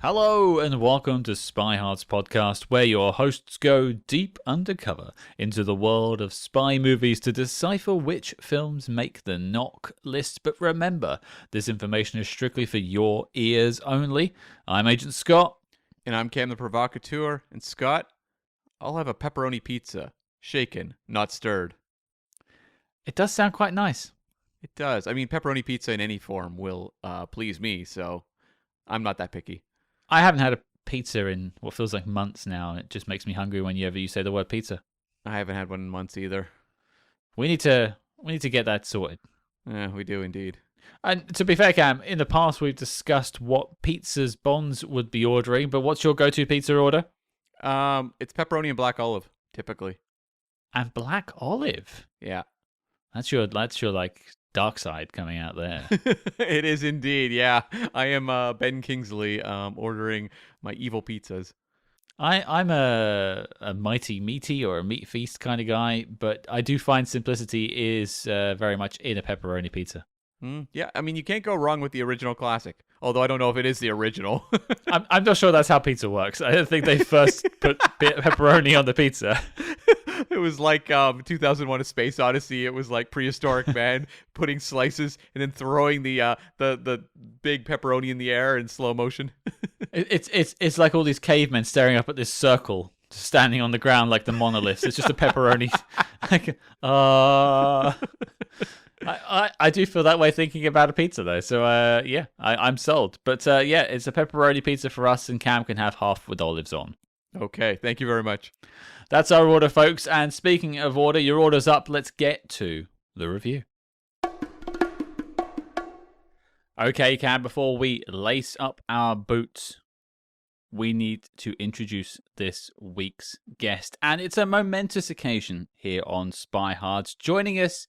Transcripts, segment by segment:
Hello and welcome to Spy Hard's podcast, where your hosts go deep undercover into the world of spy movies to decipher which films make the knock list. But remember, this information is strictly for your ears only. I'm Agent Scott. And I'm Cam the Provocateur. And Scott, I'll have a pepperoni pizza. Shaken, not stirred. It does sound quite nice. It does. I mean, pepperoni pizza in any form will please me, so I'm not that picky. I haven't had a pizza in what feels like months now, and it just makes me hungry whenever you say the word pizza. I haven't had one in months either. We need to get that sorted. Yeah, we do indeed. And to be fair, Cam, in the past we've discussed what pizzas Bonds would be ordering, but what's your go-to pizza order? It's pepperoni and black olive, typically. And black olive. Yeah. That's your like dark side coming out there. It is indeed, yeah. I am Ben Kingsley ordering my evil pizzas. I'm a mighty meaty or a meat feast kind of guy, but I do find simplicity is very much in a pepperoni pizza. Yeah, I mean, you can't go wrong with the original classic. Although I don't know if it is the original. I'm not sure that's how pizza works. I don't think they first put pepperoni on the pizza. It was like 2001: A Space Odyssey. It was like prehistoric man putting slices and then throwing the big pepperoni in the air in slow motion. It's like all these cavemen staring up at this circle, standing on the ground like the monoliths. It's just a pepperoni. Like, I do feel that way thinking about a pizza though. So yeah, I'm sold. But yeah, it's a pepperoni pizza for us, and Cam can have half with olives on. Okay, thank you very much. That's our order, folks. And speaking of order, your order's up. Let's get to the review. Okay, Cam, before we lace up our boots, we need to introduce this week's guest. And it's a momentous occasion here on Spy Hards. Joining us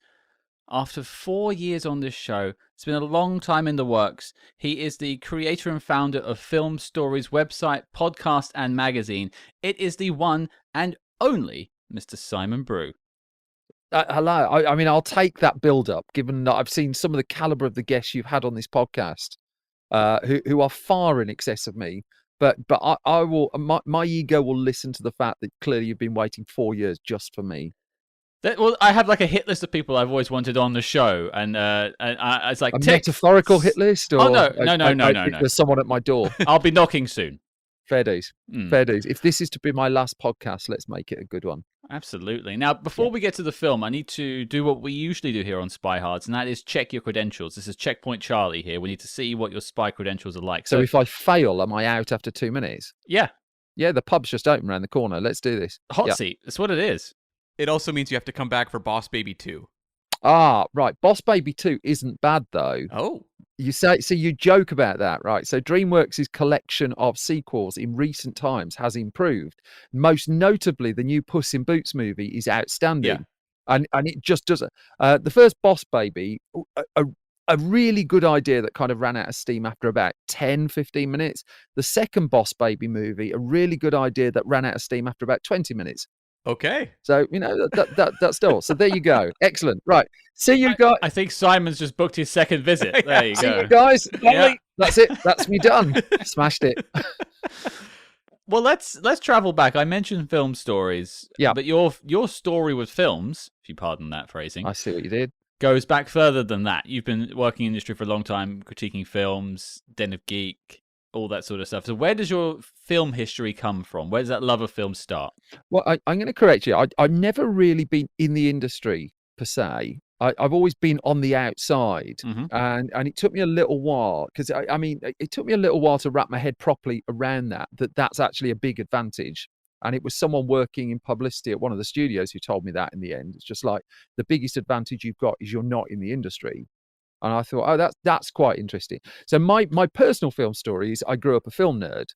after 4 years on this show, it's been a long time in the works. He is the creator and founder of Film Stories website, podcast, and magazine. It is the one and only Mr. Simon Brew. Hello. I mean, I'll take that build-up, given that I've seen some of the caliber of the guests you've had on this podcast, who are far in excess of me. But I will. My ego will listen to the fact that clearly you've been waiting 4 years just for me. Well, I have like a hit list of people I've always wanted on the show, and it's like a metaphorical hit list. Or no. There's someone at my door. I'll be knocking soon. Fair dues. Fair dues. If this is to be my last podcast, let's make it a good one. Absolutely. Now, before we get to the film, I need to do what we usually do here on Spy Hards, and that is check your credentials. This is Checkpoint Charlie here. We need to see what your spy credentials are like. So if I fail, am I out after 2 minutes? Yeah. Yeah, the pub's just open around the corner. Let's do this. Hot seat. That's what it is. It also means you have to come back for Boss Baby 2. Ah, right. Boss Baby 2 isn't bad, though. Oh. You say, so you joke about that, right? So DreamWorks' collection of sequels in recent times has improved. Most notably, the new Puss in Boots movie is outstanding. Yeah. And it just doesn't. The first Boss Baby, a really good idea that kind of ran out of steam after about 10, 15 minutes. The second Boss Baby movie, a really good idea that ran out of steam after about 20 minutes. Okay. So, you know, that's still. So there you go. Excellent. Right. See you guys. I think Simon's just booked his second visit. There you go. See you guys. Yeah. That's it. That's me done. Smashed it. Well, let's travel back. I mentioned Film Stories. Yeah. But your story with films, if you pardon that phrasing. I see what you did. Goes back further than that. You've been working in the industry for a long time, critiquing films, Den of Geek, all that sort of stuff. So where does your film history come from? Where does that love of film start? Well, I'm going to correct you. I've never really been in the industry per se. I've always been on the outside, and it took me a little while because I mean it took me a little while to wrap my head properly around that's actually a big advantage. And it was someone working in publicity at one of the studios who told me that in the end. It's just like the biggest advantage you've got is you're not in the industry. And I thought, oh, that's quite interesting. So my personal film story is I grew up a film nerd.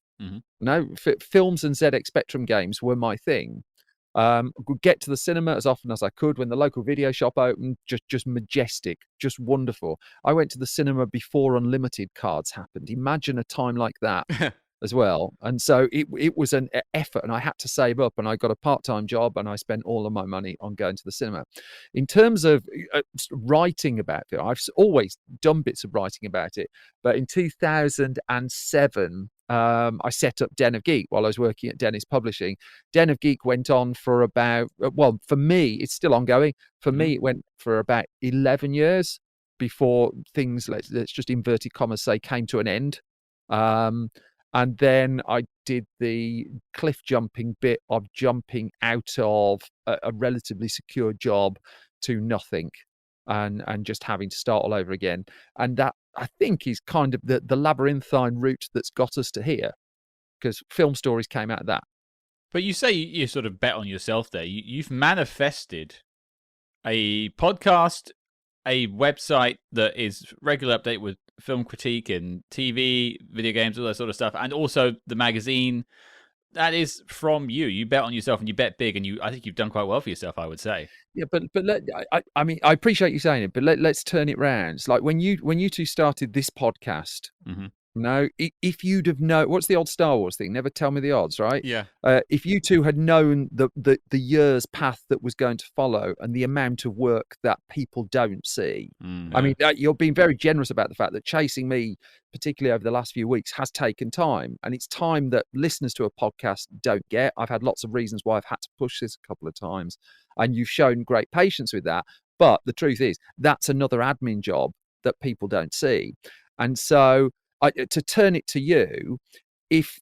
Films and ZX Spectrum games were my thing. Would get to the cinema as often as I could when the local video shop opened. Just majestic, just wonderful. I went to the cinema before unlimited cards happened. Imagine a time like that. As well. And so it was an effort, and I had to save up, and I got a part-time job, and I spent all of my money on going to the cinema. In terms of writing about it, I've always done bits of writing about it, but in 2007 I set up Den of Geek while I was working at Dennis Publishing. Den of Geek went on for about, well, for me, it's still ongoing. For me, it went for about 11 years before things, let's just inverted commas say, came to an end. And then I did the cliff jumping bit of jumping out of a relatively secure job to nothing and just having to start all over again. And that, I think, is kind of the labyrinthine route that's got us to here, because film stories came out of that. But you say you sort of bet on yourself there. You've manifested a podcast, a website that is regular update with film critique and TV, video games, all that sort of stuff, and also the magazine. That is from you. You bet on yourself and you bet big, and I think you've done quite well for yourself, I would say. Yeah, but I mean, I appreciate you saying it, but let's turn it round. It's like when you two started this podcast. No, if you'd have known, what's the old Star Wars thing? Never tell me the odds, right? Yeah. If you two had known the year's path that was going to follow and the amount of work that people don't see, I mean, you're being very generous about the fact that chasing me, particularly over the last few weeks, has taken time, and it's time that listeners to a podcast don't get. I've had lots of reasons why I've had to push this a couple of times, and you've shown great patience with that. But the truth is, that's another admin job that people don't see, and so. To turn it to you, if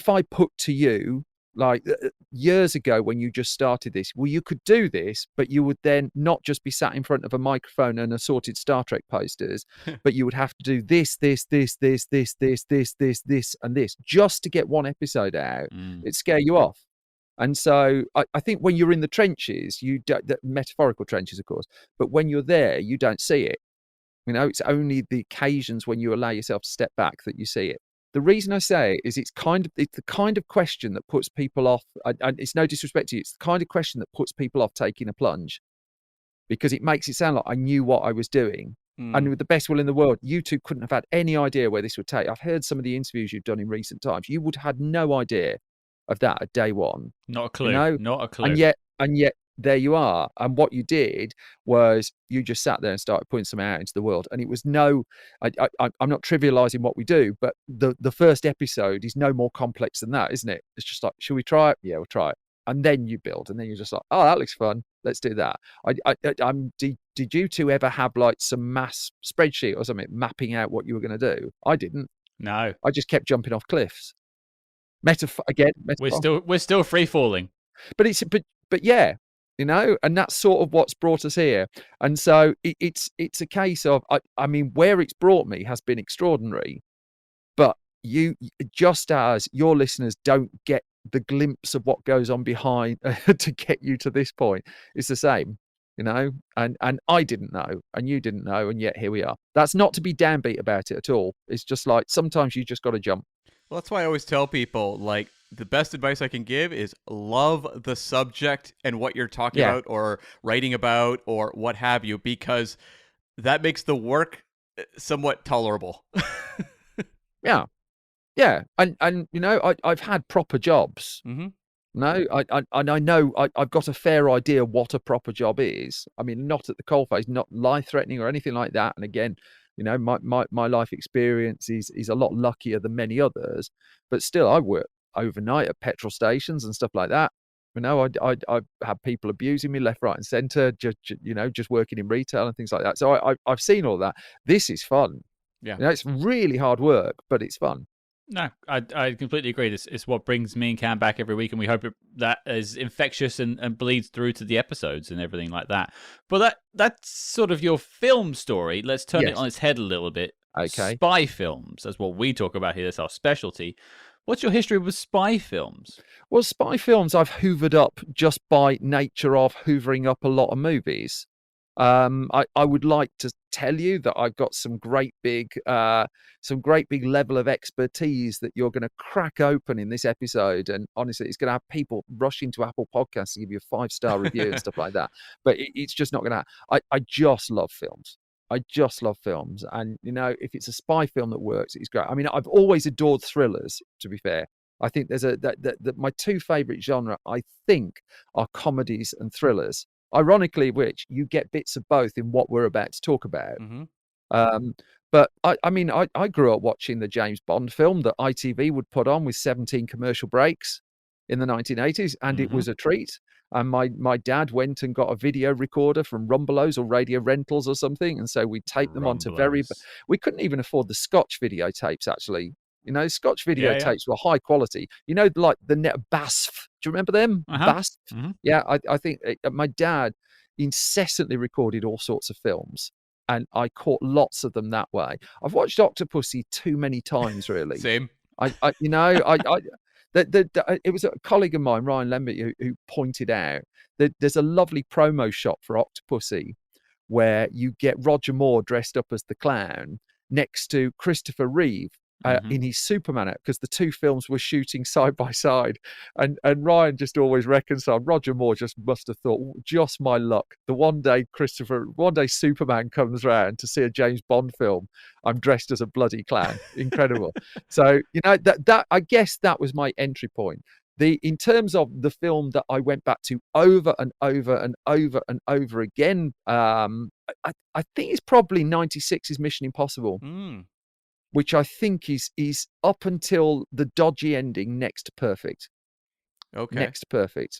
I put to you, like years ago when you just started this, well, you could do this, but you would then not just be sat in front of a microphone and assorted Star Trek posters, but you would have to do this, and this just to get one episode out. It'd scare you off. And so I think when you're in the trenches, the metaphorical trenches, of course, but when you're there, you don't see it. You know, it's only the occasions when you allow yourself to step back that you see it. The reason I say it is it's the kind of question that puts people off. And it's no disrespect to you. It's the kind of question that puts people off taking a plunge, because it makes it sound like I knew what I was doing. And with the best will in the world, you two couldn't have had any idea where this would take. I've heard some of the interviews you've done in recent times. You would have had no idea of that at day one. Not a clue. You know? Not a clue. And yet there you are. And what you did was you just sat there and started putting some out into the world. And it was I'm not trivializing what we do, but the first episode is no more complex than that, isn't it? It's just like, should we try it? Yeah, we'll try it. And then you build, and then you're just like, oh, that looks fun. Let's do that. Did you two ever have like some mass spreadsheet or something mapping out what you were going to do? I didn't. No. I just kept jumping off cliffs. Metaphor. We're still free falling. But yeah, you know, and that's sort of what's brought us here. And so it's a case of, I mean, where it's brought me has been extraordinary, but you, just as your listeners don't get the glimpse of what goes on behind to get you to this point, it's the same, you know, and I didn't know, and you didn't know, and yet here we are. That's not to be downbeat about it at all. It's just like, sometimes you just got to jump. Well, that's why I always tell people, like, the best advice I can give is love the subject and what you're talking about or writing about or what have you, because that makes the work somewhat tolerable. Yeah. And you know, I've had proper jobs. No, I know I've got a fair idea what a proper job is. I mean, not at the coalface, not life-threatening or anything like that. And again, you know, my life experience is a lot luckier than many others, but still, I work overnight at petrol stations and stuff like that. You know, I've had people abusing me left, right, and centre. Just working in retail and things like that. So I've seen all that. This is fun. Yeah, you know, it's really hard work, but it's fun. No, I completely agree. It's what brings me and Cam back every week, and we hope that is infectious and bleeds through to the episodes and everything like that. But that's sort of your film story. Let's turn it on its head a little bit. Okay. Spy films, that's what we talk about here. That's our specialty. What's your history with spy films? Well, spy films I've hoovered up just by nature of hoovering up a lot of movies. I would like to tell you that I've got some great big level of expertise that you're going to crack open in this episode, and honestly, it's going to have people rushing to Apple Podcasts to give you a 5-star review and stuff like that. But it's just not going to. I just love films. And you know, if it's a spy film that works, it's great. I mean, I've always adored thrillers. To be fair, I think there's my two favorite genre, I think, are comedies and thrillers. Ironically, which you get bits of both in what we're about to talk about. But I mean, I grew up watching the James Bond film that ITV would put on with 17 commercial breaks in the 1980s, and it was a treat. And my dad went and got a video recorder from Rumbelows or Radio Rentals or something, and so we taped them onto we couldn't even afford the Scotch videotapes, actually. Scotch videotapes were high quality. Like the net BASF. Do you remember them? BASF? Yeah, I think my dad incessantly recorded all sorts of films, and I caught lots of them that way. I've watched Octopussy too many times, really. Same. It was a colleague of mine, Ryan Lambert, who pointed out that there's a lovely promo shot for Octopussy where you get Roger Moore dressed up as the clown next to Christopher Reeve in his Superman out, because the two films were shooting side by side, and Ryan just always reconciled. Roger Moore just must have thought, just my luck. The one day Superman comes round to see a James Bond film, I'm dressed as a bloody clown. Incredible. So that I guess that was my entry point. In terms of the film that I went back to over and over and over and over again, I think it's probably 96's Mission Impossible. Which I think is up until the dodgy ending next to perfect. Okay. Next to perfect.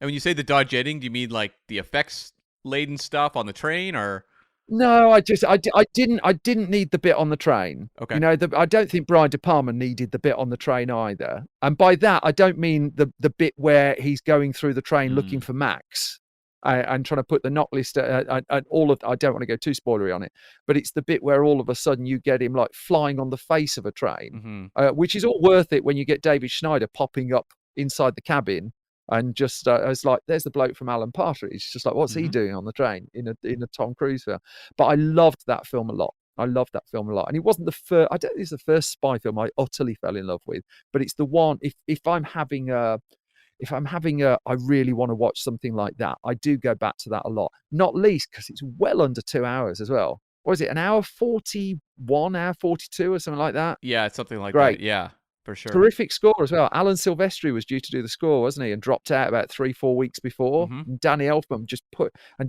And when you say the dodgy ending, do you mean like the effects laden stuff on the train, or? No, I didn't need the bit on the train. Okay. I don't think Brian De Palma needed the bit on the train either. And by that, I don't mean the bit where he's going through the train looking for Max. And trying to put the knock list and all of. I don't want to go too spoilery on it, but it's the bit where all of a sudden you get him like flying on the face of a train, which is all worth it when you get David Schneider popping up inside the cabin and just it's like, there's the bloke from Alan Partridge. It's just like, what's he doing on the train in a Tom Cruise film? But I loved that film a lot. And it wasn't the first. I don't think it's the first spy film I utterly fell in love with, but it's the one. If I'm having I really want to watch something like that, I do go back to that a lot. Not least because it's well under 2 hours as well. What is it, an hour 41, hour 42 or something like that? Yeah, it's something like that. Yeah, for sure. Terrific score as well. Alan Silvestri was due to do the score, wasn't he? And dropped out about 3-4 weeks before. And Danny Elfman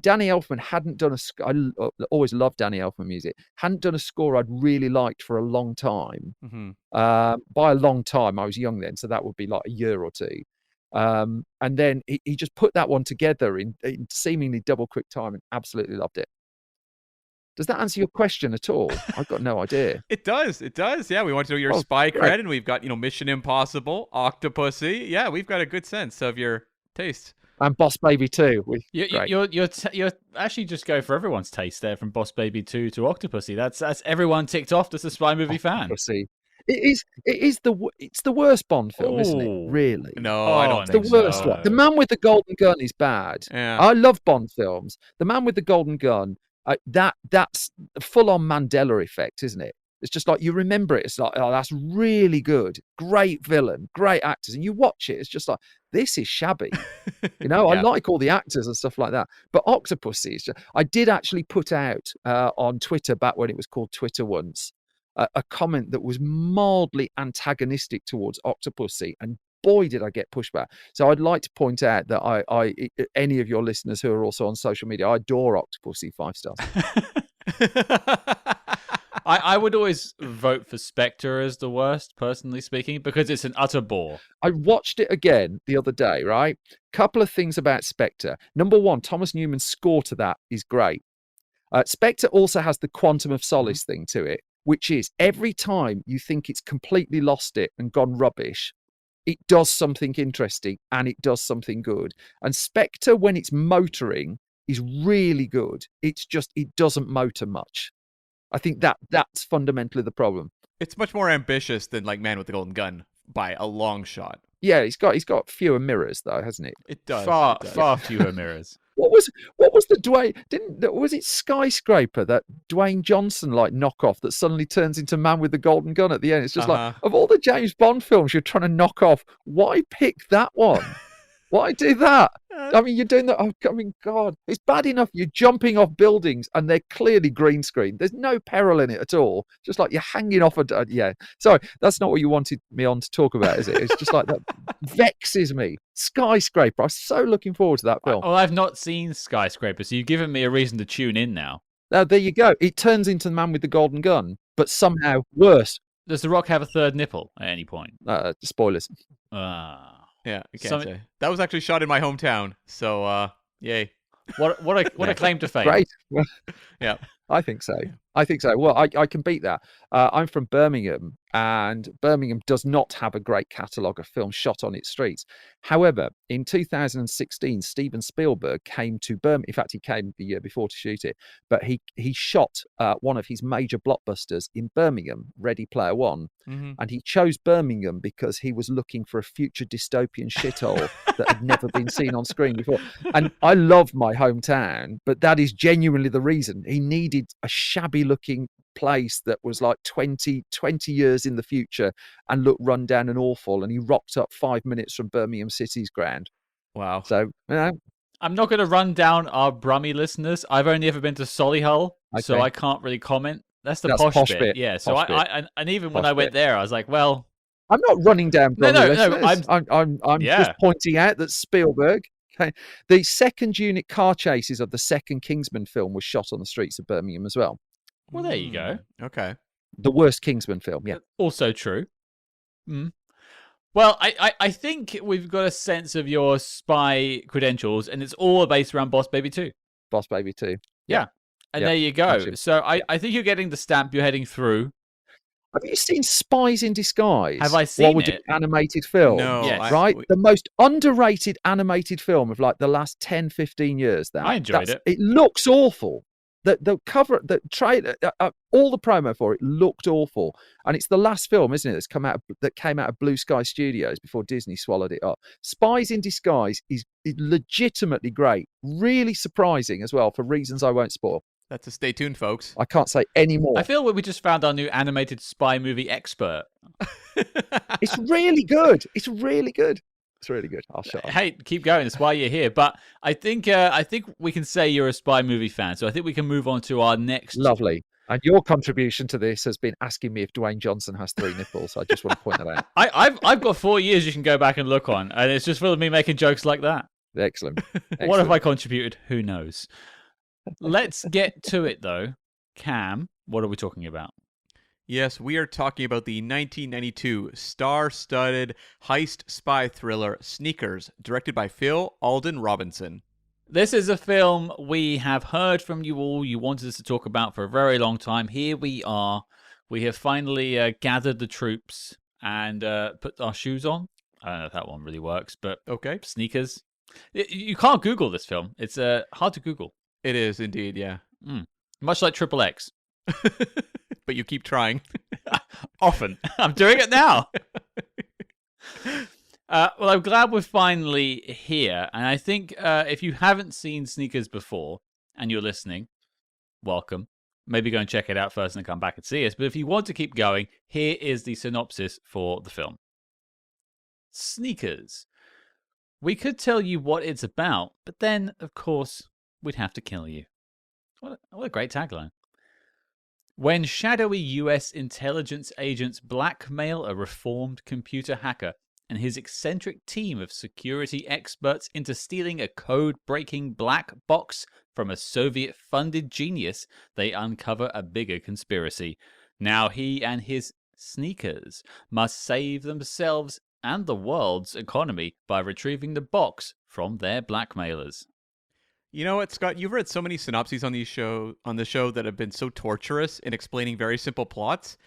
Danny Elfman hadn't done I always loved Danny Elfman music. Hadn't done a score I'd really liked for a long time. By a long time, I was young then, so that would be like a year or two. And then he just put that one together in seemingly double quick time and absolutely loved it. Does that answer your question at all? I've got no idea. It does. Yeah, we want to know your spy cred, and we've got Mission Impossible, Octopussy. Yeah, we've got a good sense of your taste. And Boss Baby 2. You're actually just go for everyone's taste there, from Boss Baby 2 to Octopussy. That's everyone ticked off as a spy movie fan. It's the worst Bond film, isn't it? Really? No, I don't think it's the worst one. The Man with the Golden Gun is bad. Yeah. I love Bond films. The Man with the Golden Gun, that's full on Mandela effect, isn't it? It's just like you remember it. It's like, oh, that's really good. Great villain, great actors. And you watch it, it's just like, this is shabby. Yeah. I like all the actors and stuff like that. But Octopussy, I did actually put out on Twitter, back when it was called Twitter once, a comment that was mildly antagonistic towards Octopussy, and boy did I get pushback. So I'd like to point out that I any of your listeners who are also on social media, I adore Octopussy, 5 stars. I would always vote for Spectre as the worst, personally speaking, because it's an utter bore. I watched it again the other day, right? Couple of things about Spectre. Number one, Thomas Newman's score to that is great. Spectre also has the Quantum of Solace thing to it, which is every time you think it's completely lost it and gone rubbish, it does something interesting and it does something good. And Spectre, when it's motoring, is really good. It's just, it doesn't motor much. I think that's fundamentally the problem. It's much more ambitious than like Man with the Golden Gun by a long shot. Yeah, he's got fewer mirrors though, hasn't it? It does. Far fewer mirrors. What was the Dwayne? Was it Skyscraper, that Dwayne Johnson like knockoff that suddenly turns into Man with the Golden Gun at the end? It's just like, of all the James Bond films you're trying to knock off, why pick that one? Why do that? I mean, you're doing that. Oh, I mean, God, it's bad enough you're jumping off buildings and they're clearly green screen. There's no peril in it at all. Just like you're hanging off a. Yeah, sorry, that's not what you wanted me on to talk about, is it? It's just like that vexes me. Skyscraper. I'm so looking forward to that film. Well, I've not seen Skyscraper, so you've given me a reason to tune in now. Now, there you go. It turns into the Man with the Golden Gun. but somehow worse. Does The Rock have a third nipple at any point? Spoilers. Yeah, I can't say. That was actually shot in my hometown, so yay. What a claim to fame. Great. Yeah. I think so. I think so. Well, I can beat that. I'm from Birmingham, and Birmingham does not have a great catalogue of films shot on its streets. However, in 2016, Steven Spielberg came to Birmingham. In fact, he came the year before to shoot it, but he shot one of his major blockbusters in Birmingham, Ready Player One, and he chose Birmingham because he was looking for a future dystopian shithole that had never been seen on screen before. And I love my hometown, but that is genuinely the reason. He needed a shabby looking place that was like 20 years in the future and looked run down and awful, and he rocked up 5 minutes from Birmingham City's ground. Wow. So I'm not going to run down our Brummy listeners. I've only ever been to Solihull, so I can't really comment. That's posh bit. Yeah, so I and even when I went there, I was like, well, I'm not running down Brummy listeners. I'm just pointing out that Spielberg. Okay. The second unit car chases of the second Kingsman film was shot on the streets of Birmingham as well. Well, there you go. Okay. The worst Kingsman film, yeah. Also true. Well, I think we've got a sense of your spy credentials, and it's all based around Boss Baby 2. Boss Baby 2. Yeah. And there you go. So I think you're getting the stamp you're heading through. Have you seen Spies in Disguise? Have I seen it? Animated film. No. Yes. Right? The most underrated animated film of like the last 10, 15 years. I enjoyed it. It looks awful. The cover, the trailer, all the promo for it looked awful. And it's the last film, isn't it, that came out of Blue Sky Studios before Disney swallowed it up. Spies in Disguise is legitimately great. Really surprising as well, for reasons I won't spoil. That's a stay tuned, folks. I can't say any more. I feel we just found our new animated spy movie expert. It's really good. It's really good. It's really good. I'll shut up. Hey, keep going. That's why you're here. But I think we can say you're a spy movie fan. So I think we can move on to our next. Lovely. And your contribution to this has been asking me if Dwayne Johnson has 3 nipples. I just want to point that out. I've got 4 years you can go back and look on, and it's just full of me making jokes like that. Excellent. What have I contributed? Who knows? Let's get to it, though. Cam, what are we talking about? Yes, we are talking about the 1992 star-studded heist spy thriller Sneakers, directed by Alden Robinson. This is a film we have heard from you all. You wanted us to talk about for a very long time. Here we are. We have finally gathered the troops and put our shoes on. I don't know if that one really works, but okay. Sneakers. You can't Google this film. It's hard to Google. It is indeed, yeah. Much like Triple X. But you keep trying. Often. I'm doing it now. Well, I'm glad we're finally here. And I think if you haven't seen Sneakers before and you're listening, welcome. Maybe go and check it out first and then come back and see us. But if you want to keep going, here is the synopsis for the film. Sneakers. We could tell you what it's about, but then, of course, we'd have to kill you. What a great tagline. When shadowy US intelligence agents blackmail a reformed computer hacker and his eccentric team of security experts into stealing a code-breaking black box from a Soviet-funded genius, they uncover a bigger conspiracy. Now he and his sneakers must save themselves and the world's economy by retrieving the box from their blackmailers. You know what, Scott? You've read so many synopses on the show that have been so torturous in explaining very simple plots.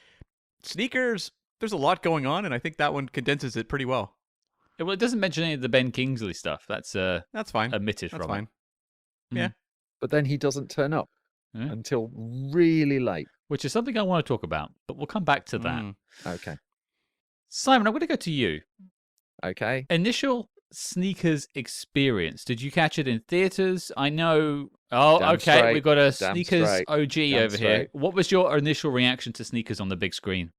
Sneakers, there's a lot going on, and I think that one condenses it pretty well. Well, it doesn't mention any of the Ben Kingsley stuff. That's fine. Omitted That's from fine. it. Yeah. But then he doesn't turn up until really late. Which is something I want to talk about, but we'll come back to that. Okay. Simon, I'm going to go to you. Okay. Initial Sneakers experience. Did you catch it in theaters? I know. Oh, Damn okay. straight. We've got a Damn Sneakers straight. OG Damn over here. straight. What was your initial reaction to Sneakers on the big screen?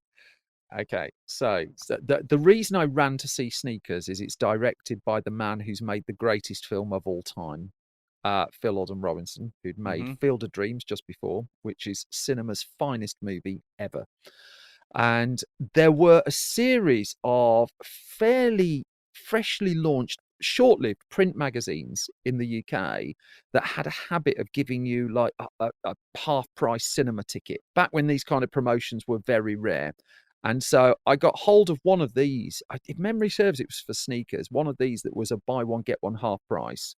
Okay, so the reason I ran to see Sneakers is it's directed by the man who's made the greatest film of all time, Alden Robinson, who'd made Field of Dreams just before, which is cinema's finest movie ever. And there were a series of fairly freshly launched short-lived print magazines in the UK that had a habit of giving you like a half-price cinema ticket back when these kind of promotions were very rare. And so I got hold of one of these. If memory serves, it was for sneakers. One of these that was a buy one get one half price,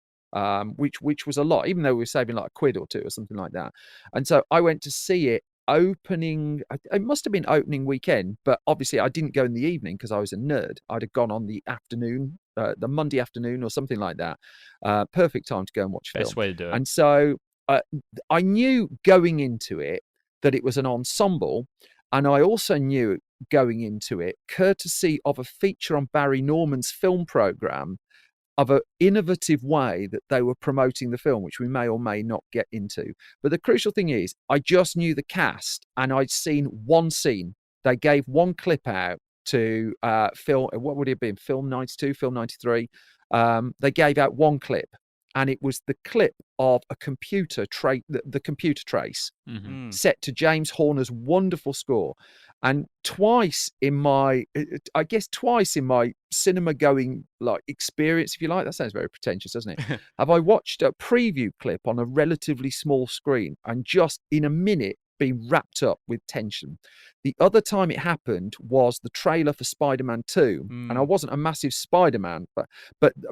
which was a lot, even though we were saving like a quid or two or something like that. And so I went to see it opening. It must have been opening weekend, but obviously I didn't go in the evening because I was a nerd. I'd have gone on the afternoon, the Monday afternoon or something like that. Perfect time to go and watch film. Best way to do it. And so I knew going into it that it was an ensemble, and I also knew going into it, courtesy of a feature on Barry Norman's film program, of an innovative way that they were promoting the film, which we may or may not get into. But the crucial thing is, I just knew the cast, and I'd seen one scene. They gave one clip out to film. What would it have been? Film 92, film 93. They gave out one clip, and it was the clip of a computer the computer trace set to James Horner's wonderful score. And twice in my cinema going like experience, if you like, that sounds very pretentious, doesn't it? Have I watched a preview clip on a relatively small screen and just in a minute been wrapped up with tension. The other time it happened was the trailer for Spider-Man 2. And I wasn't a massive Spider-Man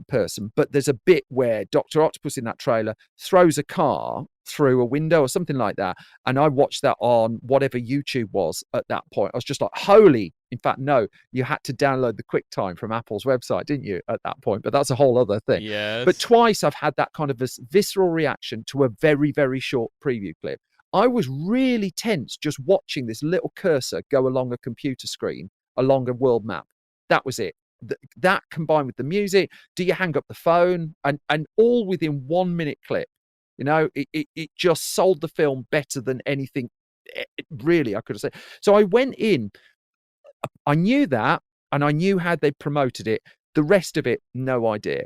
person, but there's a bit where Dr. Octopus in that trailer throws a car through a window or something like that. And I watched that on whatever YouTube was at that point. I was just like, holy, in fact, no, you had to download the QuickTime from Apple's website, didn't you, at that point? But that's a whole other thing. Yes. But twice I've had that kind of a visceral reaction to a very, very short preview clip. I was really tense just watching this little cursor go along a computer screen, along a world map. That was it. That combined with the music, do you hang up the phone? And all within 1 minute clip. You know, it just sold the film better than anything really I could have said. So I went in, I knew that, and I knew how they promoted it. The rest of it, no idea.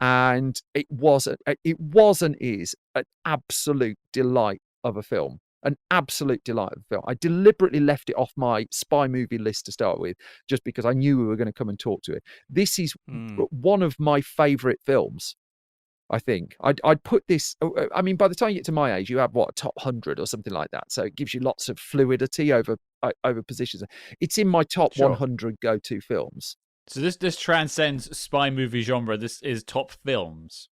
And it was and is an absolute delight of a film. An absolute delight of a film. I deliberately left it off my spy movie list to start with, just because I knew we were going to come and talk to it. This is one of my favourite films. I think I'd put this. I mean, by the time you get to my age, you have what, a top 100 or something like that. So it gives you lots of fluidity over positions. It's in my top 100 go-to films. So this transcends spy movie genre. This is top films.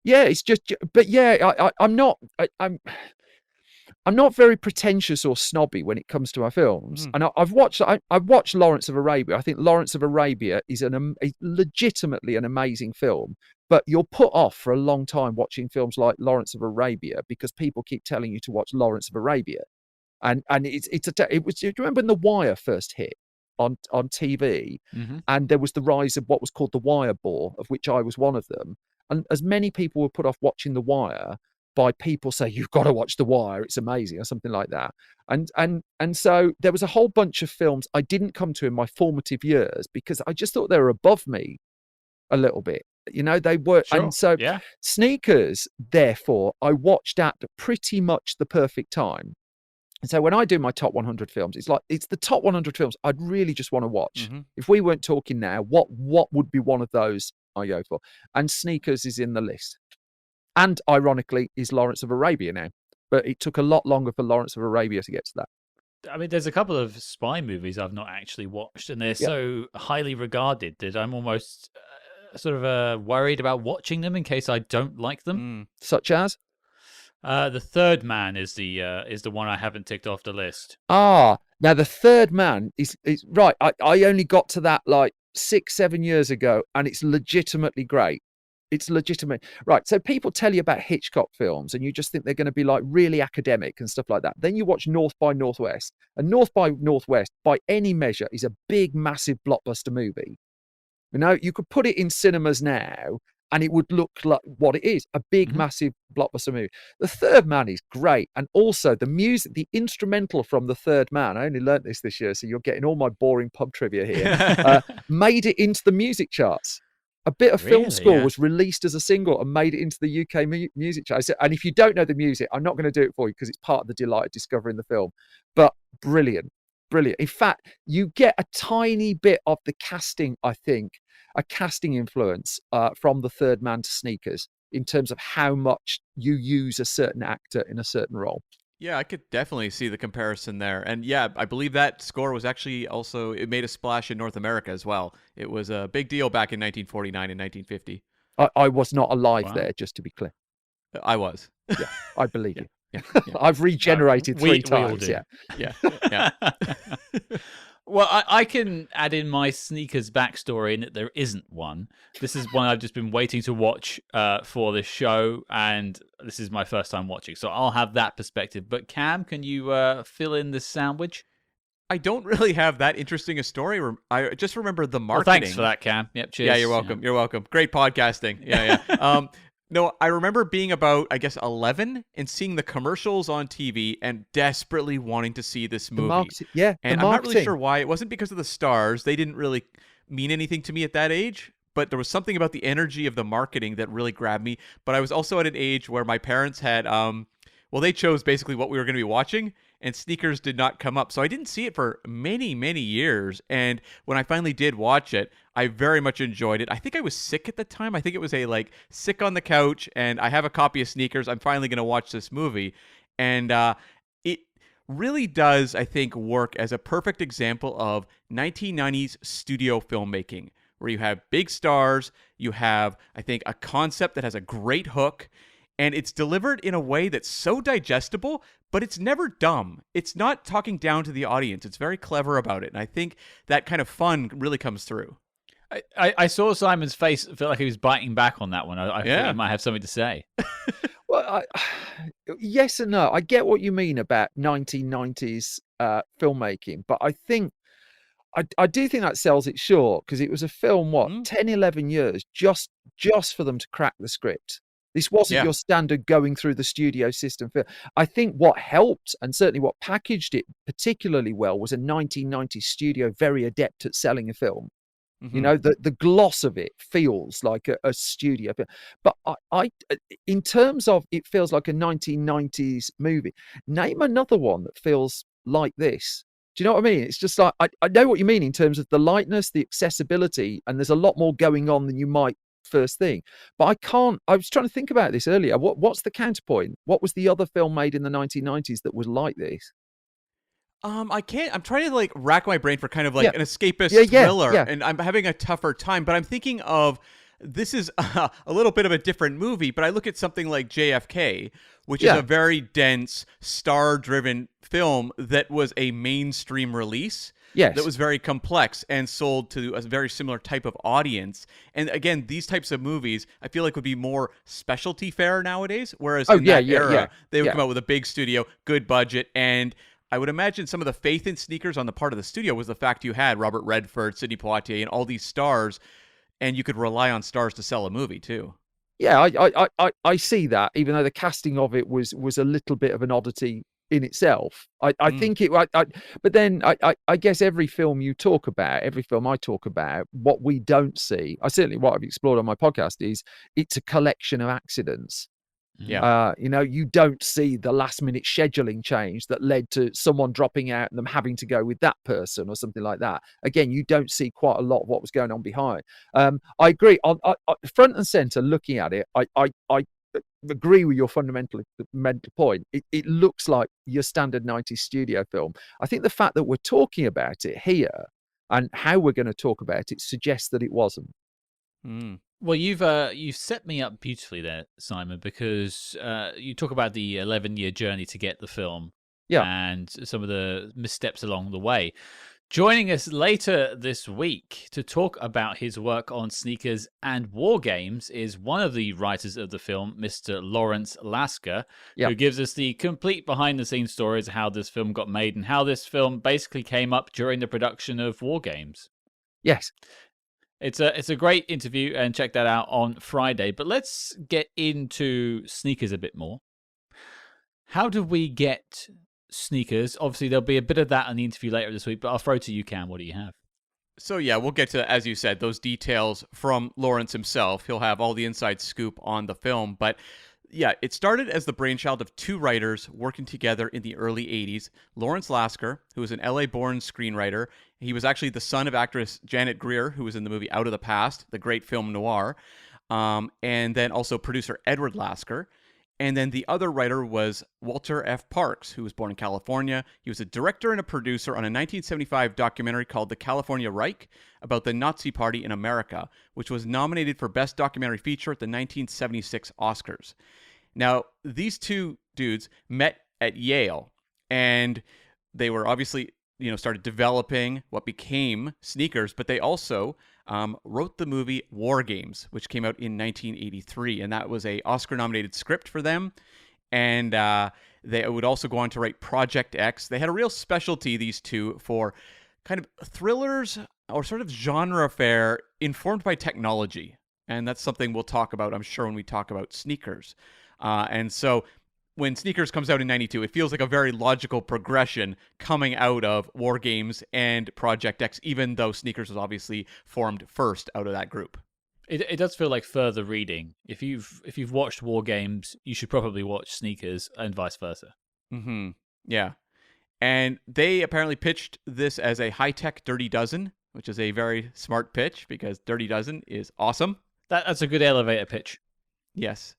Yeah, it's just. But yeah, I'm not very pretentious or snobby when it comes to my films. And I've watched Lawrence of Arabia. I think Lawrence of Arabia is legitimately an amazing film. But you're put off for a long time watching films like Lawrence of Arabia because people keep telling you to watch Lawrence of Arabia, and it was. Do you remember when The Wire first hit on TV, and there was the rise of what was called the Wire bore, of which I was one of them, and as many people were put off watching The Wire by people saying you've got to watch The Wire, it's amazing, or something like that, and so there was a whole bunch of films I didn't come to in my formative years because I just thought they were above me a little bit. You know, they were. Sure. And so Sneakers, therefore, I watched at pretty much the perfect time. And so when I do my top 100 films, it's the top 100 films I'd really just want to watch. If we weren't talking now, what would be one of those I go for? And Sneakers is in the list. And ironically, is Lawrence of Arabia now. But it took a lot longer for Lawrence of Arabia to get to that. I mean, there's a couple of spy movies I've not actually watched, and they're so highly regarded that I'm almost sort of worried about watching them in case I don't like them. Such as? The Third Man is the one I haven't ticked off the list. Now The Third Man is right. I only got to that like 6-7 years ago, and it's legitimately great. It's legitimate. Right. So people tell you about Hitchcock films and you just think they're going to be like really academic and stuff like that. Then you watch North by Northwest, and North by Northwest, by any measure, is a big, massive blockbuster movie. You know, you could put it in cinemas now and it would look like what it is, a big, massive blockbuster movie. The Third Man is great. And also the music, the instrumental from The Third Man, I only learnt this year, so you're getting all my boring pub trivia here, made it into the music charts. A bit of film score was released as a single and made it into the UK music charts. And if you don't know the music, I'm not going to do it for you because it's part of the delight of discovering the film. But brilliant. In fact, you get a tiny bit of the casting, I think, a casting influence from The Third Man to Sneakers in terms of how much you use a certain actor in a certain role. Yeah, I could definitely see the comparison there. And yeah, I believe that score was actually also, it made a splash in North America as well. It was a big deal back in 1949 and 1950. I was not alive Wow. there, just to be clear. I was. Yeah, I believe you. Yeah. I've regenerated three we all times. do. Yeah. Well, I can add in my Sneakers backstory in that there isn't one. This is one I've just been waiting to watch for this show, and this is my first time watching, so I'll have that perspective. But Cam, can you fill in this sandwich? I don't really have that interesting a story. I just remember the marketing. Well, thanks for that, Cam. Yep, cheers. Yeah, you're welcome. Yeah. You're welcome. Great podcasting. Yeah. No, I remember being about, I guess, 11 and seeing the commercials on TV and desperately wanting to see this movie. And I'm not really sure why. It wasn't because of the stars. They didn't really mean anything to me at that age. But there was something about the energy of the marketing that really grabbed me. But I was also at an age where my parents had, they chose basically what we were going to be watching, and Sneakers did not come up. So I didn't see it for many, many years. And when I finally did watch it, I very much enjoyed it. I think I was sick at the time. I think it was sick on the couch, and I have a copy of Sneakers. I'm finally going to watch this movie. And it really does, I think, work as a perfect example of 1990s studio filmmaking, where you have big stars, you have, I think, a concept that has a great hook, and it's delivered in a way that's so digestible, but it's never dumb. It's not talking down to the audience. It's very clever about it. And I think that kind of fun really comes through. I saw Simon's face. I felt like he was biting back on that one. I thought he might have something to say. Well, yes and no. I get what you mean about 1990s filmmaking, but I think I do think that sells it short, because it was a film, 10, 11 years just for them to crack the script. This wasn't your standard going through the studio system film. I think what helped, and certainly what packaged it particularly well, was a 1990s studio very adept at selling a film. Mm-hmm. You know, the gloss of it feels like a studio film. But I, in terms of it feels like a 1990s movie, name another one that feels like this. Do you know what I mean? It's just like, I know what you mean in terms of the lightness, the accessibility, and there's a lot more going on than you might first thing. But I was trying to think about this earlier. What's the counterpoint? What was the other film made in the 1990s that was like this? I can't. I'm trying to rack my brain for kind of an escapist thriller, and I'm having a tougher time. But I'm thinking of, this is a little bit of a different movie, but I look at something like JFK, which is a very dense, star-driven film that was a mainstream release. Yes. That was very complex and sold to a very similar type of audience. And again, these types of movies, I feel like would be more specialty fare nowadays, whereas in that era, they would come out with a big studio, good budget, and I would imagine some of the faith in Sneakers on the part of the studio was the fact you had Robert Redford, Sidney Poitier, and all these stars, and you could rely on stars to sell a movie too. Yeah, I see that, even though the casting of it was a little bit of an oddity in itself. I think it, but then I guess every film you talk about, every film I talk about, what we don't see, certainly what I've explored on my podcast, is it's a collection of accidents. Yeah. You don't see the last minute scheduling change that led to someone dropping out and them having to go with that person or something like that. Again, you don't see quite a lot of what was going on behind. I agree. On front and center, looking at it, I agree with your fundamental point. It looks like your standard 90s studio film. I think the fact that we're talking about it here and how we're going to talk about it suggests that it wasn't. Well, you've set me up beautifully there, Simon, because you talk about the 11-year journey to get the film, and some of the missteps along the way. Joining us later this week to talk about his work on Sneakers and War Games is one of the writers of the film, Mr. Lawrence Lasker, who gives us the complete behind-the-scenes stories of how this film got made and how this film basically came up during the production of War Games. Yes. It's a great interview, and check that out on Friday. But let's get into Sneakers a bit more. How do we get Sneakers? Obviously, there'll be a bit of that in the interview later this week, but I'll throw to you, Cam. What do you have? So yeah, we'll get to, as you said, those details from Lawrence himself. He'll have all the inside scoop on the film, but it started as the brainchild of two writers working together in the early 80s. Lawrence Lasker, who was an LA-born screenwriter. He was actually the son of actress Janet Greer, who was in the movie Out of the Past, the great film noir. And then also producer Edward Lasker. And then the other writer was Walter F. Parks, who was born in California. He was a director and a producer on a 1975 documentary called The California Reich about the Nazi Party in America, which was nominated for Best Documentary Feature at the 1976 Oscars. Now, these two dudes met at Yale, and they were obviously, started developing what became Sneakers, but they also wrote the movie War Games, which came out in 1983, and that was a Oscar-nominated script for them. And they would also go on to write Project X. They had a real specialty, these two, for kind of thrillers or sort of genre fare informed by technology. And that's something we'll talk about, I'm sure, when we talk about Sneakers. And so when Sneakers comes out in 92, it feels like a very logical progression coming out of War Games and Project X, even though Sneakers was obviously formed first out of that group. It does feel like further reading. If you've watched War Games, you should probably watch Sneakers, and vice versa. Mm-hmm. Yeah. And they apparently pitched this as a high-tech Dirty Dozen, which is a very smart pitch because Dirty Dozen is awesome. That's a good elevator pitch. Yes.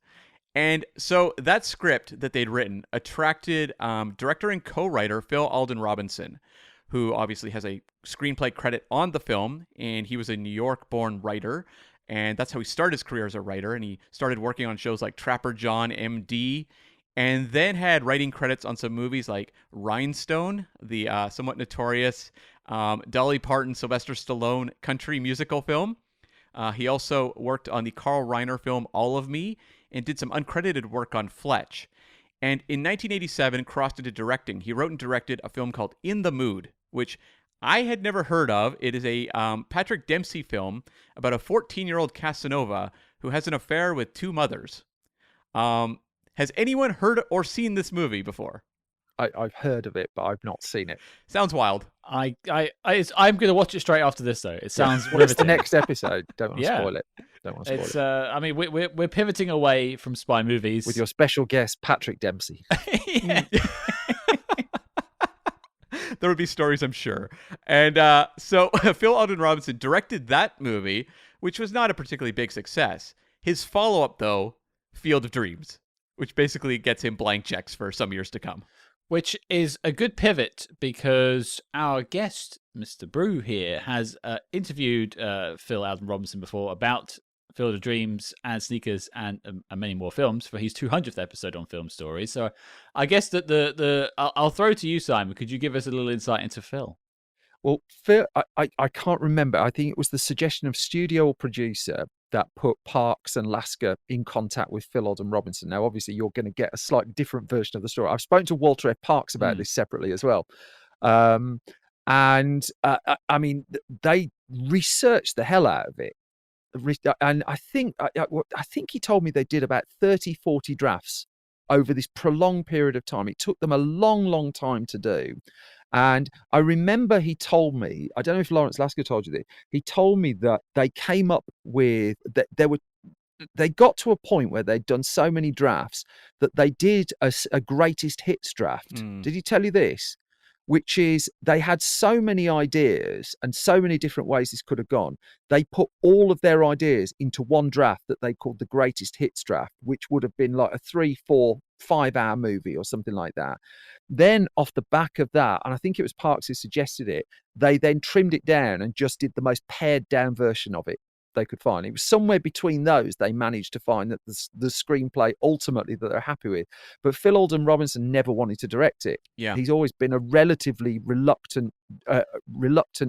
And so that script that they'd written attracted director and co-writer Phil Alden Robinson, who obviously has a screenplay credit on the film, and he was a New York-born writer, and that's how he started his career as a writer, and he started working on shows like Trapper John, MD, and then had writing credits on some movies like Rhinestone, the somewhat notorious Dolly Parton, Sylvester Stallone country musical film. He also worked on the Carl Reiner film All of Me, and did some uncredited work on Fletch. And in 1987, crossed into directing. He wrote and directed a film called In the Mood, which I had never heard of. It is a Patrick Dempsey film about a 14-year-old Casanova who has an affair with two mothers. Has anyone heard or seen this movie before? I've heard of it, but I've not seen it. Sounds wild. I'm going to watch it straight after this, though. It sounds riveting. What's the next episode? Don't want to spoil it. Don't want to spoil it. I mean, we're pivoting away from spy movies with your special guest Patrick Dempsey. There would be stories, I'm sure. And so Phil Alden Robinson directed that movie, which was not a particularly big success. His follow-up, though, Field of Dreams, which basically gets him blank checks for some years to come. Which is a good pivot because our guest, Mr. Brew here, has interviewed Phil Alden Robinson before about Field of Dreams and Sneakers and many more films for his 200th episode on Film Stories. So I guess that I'll throw to you, Simon. Could you give us a little insight into Phil? Well, Phil, I can't remember. I think it was the suggestion of studio or producer that put Parks and Lasker in contact with Phil Alden Robinson. Now, obviously, you're going to get a slightly different version of the story. I've spoken to Walter F. Parks about this separately as well. I mean, they researched the hell out of it. And I think he told me they did about 30, 40 drafts over this prolonged period of time. It took them a long, long time to do. And I remember he told me, I don't know if Lawrence Lasker told you this, he told me that they came up with, that they got to a point where they'd done so many drafts that they did a greatest hits draft. Did he tell you this? Which is they had so many ideas and so many different ways this could have gone. They put all of their ideas into one draft that they called the greatest hits draft, which would have been like a 3, 4, 5 hour movie or something like that. Then off the back of that, and I think it was Parks who suggested it, they then trimmed it down and just did the most pared down version of it they could find. It was somewhere between those they managed to find that the screenplay ultimately that they're happy with. But Phil Alden Robinson never wanted to direct it. Yeah, he's always been a relatively reluctant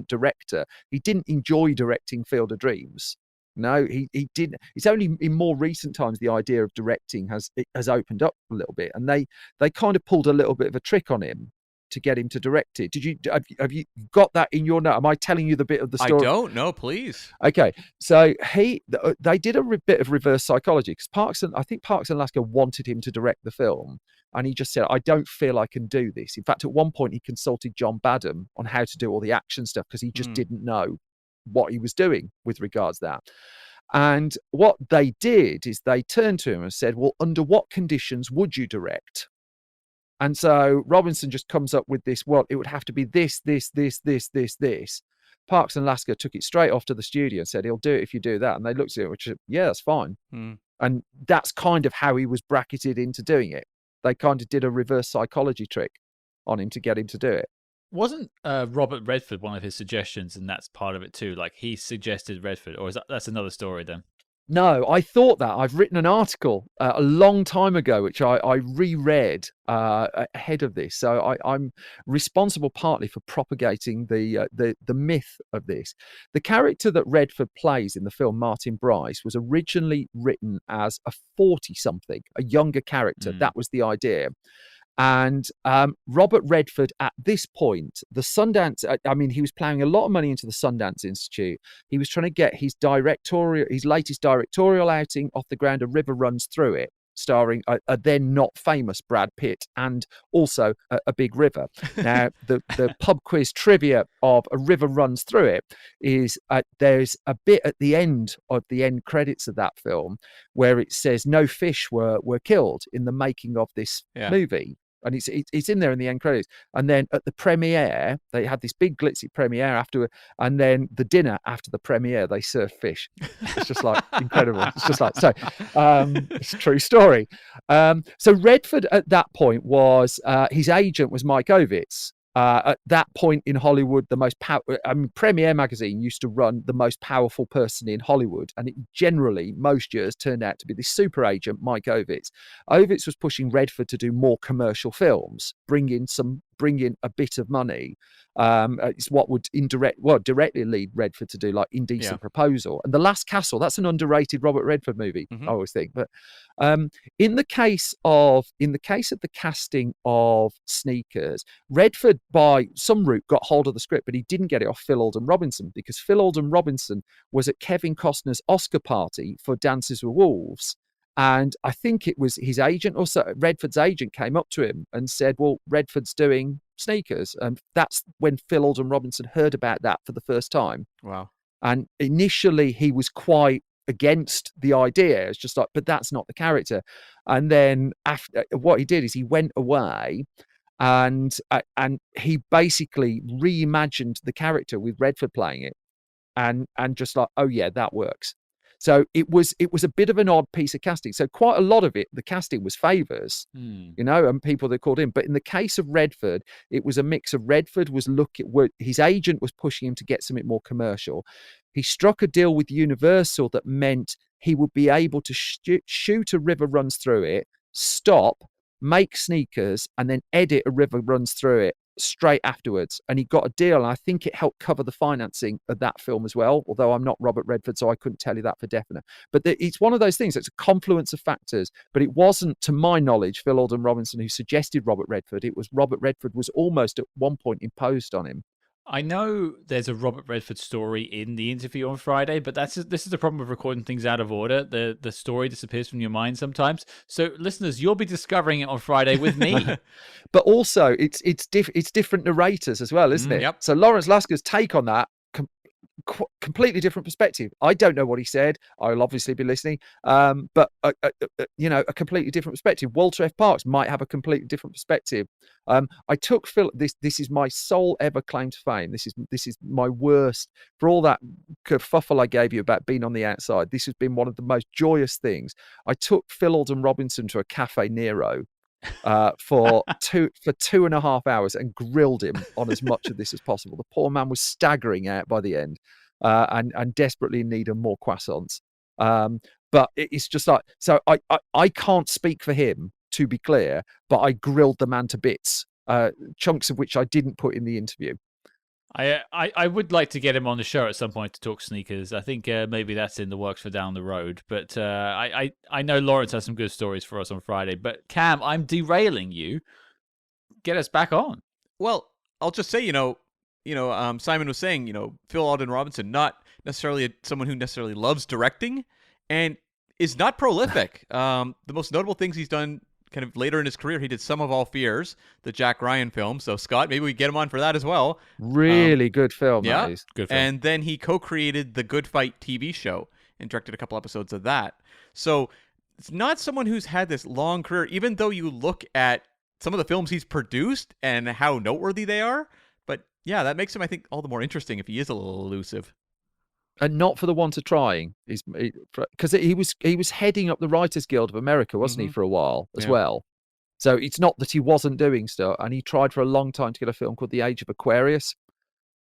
director. He didn't enjoy directing Field of Dreams. No, he didn't. It's only in more recent times the idea of directing has opened up a little bit, and they kind of pulled a little bit of a trick on him to get him to direct it. Have you got that in your note? Am I telling you the bit of the story? I don't know, please. Okay, so they did a bit of reverse psychology because I think Parks and Lasker wanted him to direct the film, and he just said, "I don't feel I can do this." In fact, at one point he consulted John Badham on how to do all the action stuff because he just didn't know what he was doing with regards to that. And what they did is they turned to him and said, well, under what conditions would you direct? And so Robinson just comes up with this, well, it would have to be this. Parks and Lasker took it straight off to the studio and said, he'll do it if you do that. And they looked at it, which, yeah, that's fine. And that's kind of how he was bracketed into doing it. They kind of did a reverse psychology trick on him to get him to do it. Wasn't Robert Redford one of his suggestions, and that's part of it too? Like he suggested Redford, or is that's another story then? No, I thought that. I've written an article a long time ago, which I reread ahead of this. So I'm responsible partly for propagating the myth of this. The character that Redford plays in the film, Martin Bryce, was originally written as a 40-something, a younger character. That was the idea. And Robert Redford, at this point, the Sundance, he was plowing a lot of money into the Sundance Institute. He was trying to get his latest directorial outing off the ground. A River Runs Through It, starring a then not famous Brad Pitt, and also a big river. Now, the pub quiz trivia of A River Runs Through It is there's a bit at the end of the end credits of that film where it says no fish were killed in the making of this movie. And it's in there in the end credits. And then at the premiere, they had this big glitzy premiere after, and then the dinner after the premiere, they serve fish. It's just like incredible. It's just like, so it's a true story. So Redford at that point was, his agent was Mike Ovitz. At that point in Hollywood, the most Premiere magazine used to run the most powerful person in Hollywood, and it generally, most years, turned out to be the super agent, Mike Ovitz. Ovitz was pushing Redford to do more commercial films, bring in a bit of money. It's what would directly lead Redford to do like Indecent Proposal and The Last Castle. That's an underrated Robert Redford movie, I always think. But in the case of the casting of Sneakers, Redford by some route got hold of the script, but he didn't get it off Phil Alden Robinson, because Phil Alden Robinson was at Kevin Costner's Oscar party for Dances with Wolves. And I think it was his agent, also Redford's agent, came up to him and said, well, Redford's doing Sneakers. And that's when Phil Alden Robinson heard about that for the first time. Wow. And initially he was quite against the idea. It's just like, but that's not the character. And then after, what he did is he went away and he basically reimagined the character with Redford playing it, and just like, oh yeah, that works. So it was a bit of an odd piece of casting. So quite a lot of it, the casting was favors, and people that called in. But in the case of Redford, it was a mix of Redford was his agent was pushing him to get something more commercial. He struck a deal with Universal that meant he would be able to shoot A River Runs Through It, stop, make Sneakers, and then edit A River Runs Through It straight afterwards. And he got a deal, and I think it helped cover the financing of that film as well, although I'm not Robert Redford, so I couldn't tell you that for definite. But it's one of those things. It's a confluence of factors, but it wasn't, to my knowledge, Phil Alden Robinson who suggested Robert Redford. It was Robert Redford was almost at one point imposed on him. I know there's a Robert Redford story in the interview on Friday, but this is the problem with recording things out of order. The story disappears from your mind sometimes. So, listeners, you'll be discovering it on Friday with me. But also, it's different narrators as well, isn't it? Yep. So Lawrence Lasker's take on that, completely different perspective. I don't know what he said. I'll obviously be listening, but a completely different perspective. Walter F. Parks might have a completely different perspective. I took Phil. This is my sole ever claim to fame. This is my worst, for all that kerfuffle I gave you about being on the outside. This has been one of the most joyous things. I took Phil Alden Robinson to a Cafe Nero for 2.5 hours and grilled him on as much of this as possible. The poor man was staggering out by the end, and desperately in need of more croissants. But it's just like, so I can't speak for him, to be clear, but I grilled the man to bits, chunks of which I didn't put in the interview. I would like to get him on the show at some point to talk Sneakers. I think maybe that's in the works for down the road. But I know Lawrence has some good stories for us on Friday. But Cam, I'm derailing you. Get us back on. Well, I'll just say, Simon was saying, Phil Alden Robinson, not necessarily someone who necessarily loves directing and is not prolific. The most notable things he's done kind of later in his career, he did Sum of All Fears, the Jack Ryan film. So, Scott, maybe we get him on for that as well. Really good film. Yeah. That is. Good film. And then he co-created the Good Fight TV show. and directed a couple episodes of that. So it's not someone who's had this long career, even though you look at some of the films he's produced and how noteworthy they are. But yeah, that makes him, I think, all the more interesting if he is a little elusive. And not for the want of trying, because he was heading up the Writers Guild of America, wasn't he, for a while as well. So it's not that he wasn't doing stuff, and he tried for a long time to get a film called The Age of Aquarius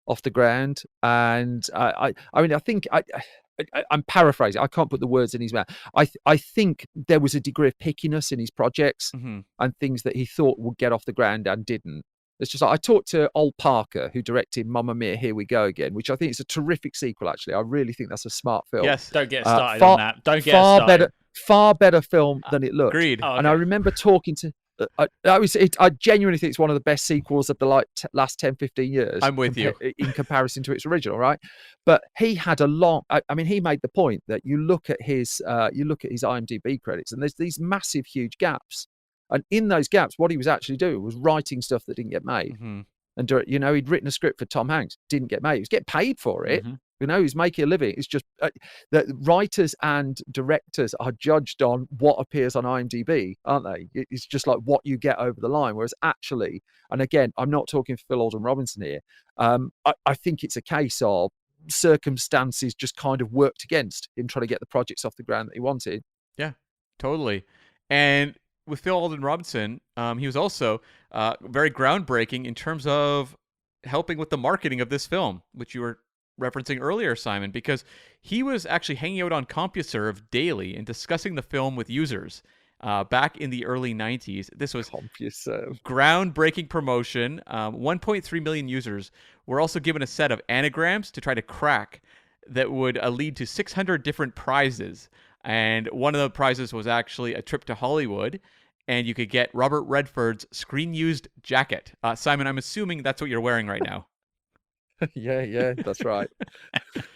off the ground. And I mean, I think I'm paraphrasing. I can't put the words in his mouth. I think there was a degree of pickiness in his projects and things that he thought would get off the ground and didn't. It's just like I talked to Ol Parker, who directed Mamma Mia, Here We Go Again, which I think is a terrific sequel, actually. I really think that's a smart film. Yes, don't get started on that. Don't get started. Far better film than it looked. Agreed. And I remember talking to... I genuinely think it's one of the best sequels of the last 10, 15 years. I'm with you. In comparison to its original, right? But he had he made the point that you look at his IMDb credits, and there's these massive, huge gaps. And in those gaps, what he was actually doing was writing stuff that didn't get made. And, he'd written a script for Tom Hanks, didn't get made. He was getting paid for it. He's making a living. It's just that writers and directors are judged on what appears on IMDb, aren't they? It's just like what you get over the line. Whereas actually, and again, I'm not talking for Phil Alden Robinson here. I think it's a case of circumstances just kind of worked against him trying to get the projects off the ground that he wanted. Yeah, totally. And with Phil Alden Robinson, he was also very groundbreaking in terms of helping with the marketing of this film, which you were referencing earlier, Simon, because he was actually hanging out on CompuServe daily and discussing the film with users back in the early 90s. This was CompuServe. Groundbreaking promotion. 1.3 million users were also given a set of anagrams to try to crack that would lead to 600 different prizes. And one of the prizes was actually a trip to Hollywood, and you could get Robert Redford's screen-used jacket. Simon, I'm assuming that's what you're wearing right now. Yeah, that's right.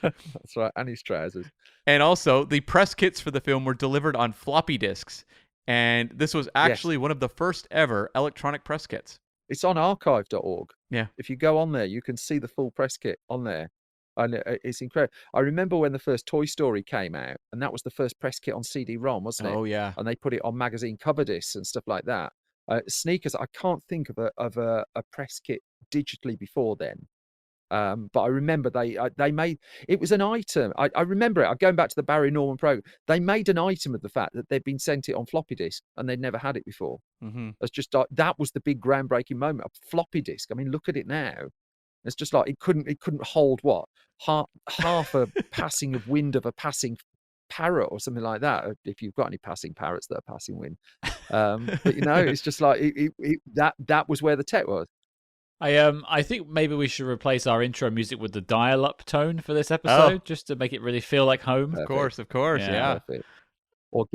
That's right, and his trousers. And also, the press kits for the film were delivered on floppy disks, and this was actually one of the first ever electronic press kits. It's on archive.org. Yeah. If you go on there, you can see the full press kit on there. And it's incredible. I remember when the first Toy Story came out, and that was the first press kit on CD-ROM, wasn't it? Oh, yeah. And they put it on magazine cover discs and stuff like that. Sneakers, I can't think of a press kit digitally before then. But I remember they made, it was an item. I remember it. I'm going back to the Barry Norman program. They made an item of the fact that they'd been sent it on floppy disk and they'd never had it before. It's just that was the big groundbreaking moment. A floppy disk. I mean, look at it now. It's just like it couldn't hold what half a passing of wind of a passing parrot or something like that. If you've got any passing parrots that are passing wind, but it's just like that was where the tech was. I think maybe we should replace our intro music with the dial-up tone for this episode, just to make it really feel like home. Perfect. Of course, yeah. Or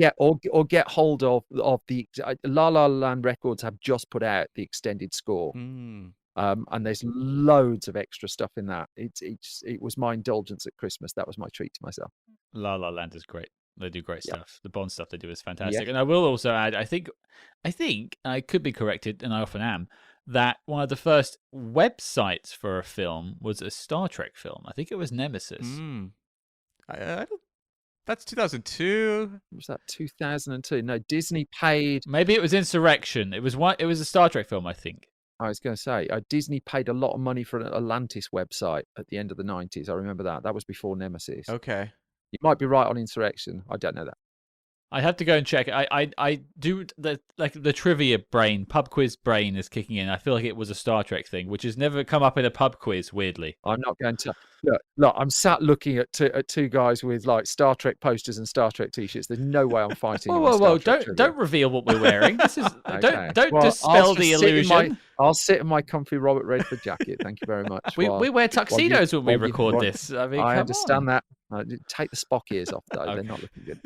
get hold of the La La Land Records have just put out the extended score. And there's loads of extra stuff in that. It was my indulgence at Christmas. That was my treat to myself. La La Land is great. They do great stuff. The Bond stuff they do is fantastic. And I will also add, I think I could be corrected, and I often am, that one of the first websites for a film was a Star Trek film. I think it was Nemesis. That's 2002. Was that 2002? No, Disney paid. Maybe it was Insurrection. It was a Star Trek film, I think. I was going to say, Disney paid a lot of money for an Atlantis website at the end of the 90s. I remember that. That was before Nemesis. Okay. You might be right on Insurrection. I don't know that. I have to go and check it. I do the trivia brain, pub quiz brain is kicking in. I feel like it was a Star Trek thing, which has never come up in a pub quiz, weirdly. I'm not going to look. I'm sat looking at two guys with like Star Trek posters and Star Trek t-shirts. There's no way I'm fighting. Whoa! Don't reveal what we're wearing. This is okay. Don't dispel the illusion. I'll sit in my comfy Robert Redford jacket. Thank you very much. we wear tuxedos when we record this. I mean, I understand that. Take the Spock ears off though. Okay. They're not looking good.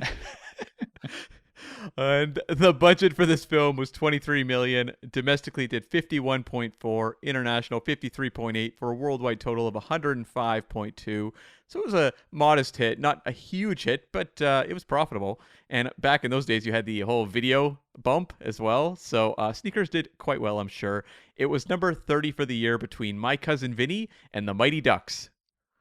And the budget for this film was $23 million. Domestically, did $51.4, international $53.8 for a worldwide total of $105.2. So it was a modest hit, not a huge hit, but it was profitable. And back in those days, you had the whole video bump as well. So Sneakers did quite well, I'm sure. It was number 30 for the year between My Cousin Vinny and The Mighty Ducks.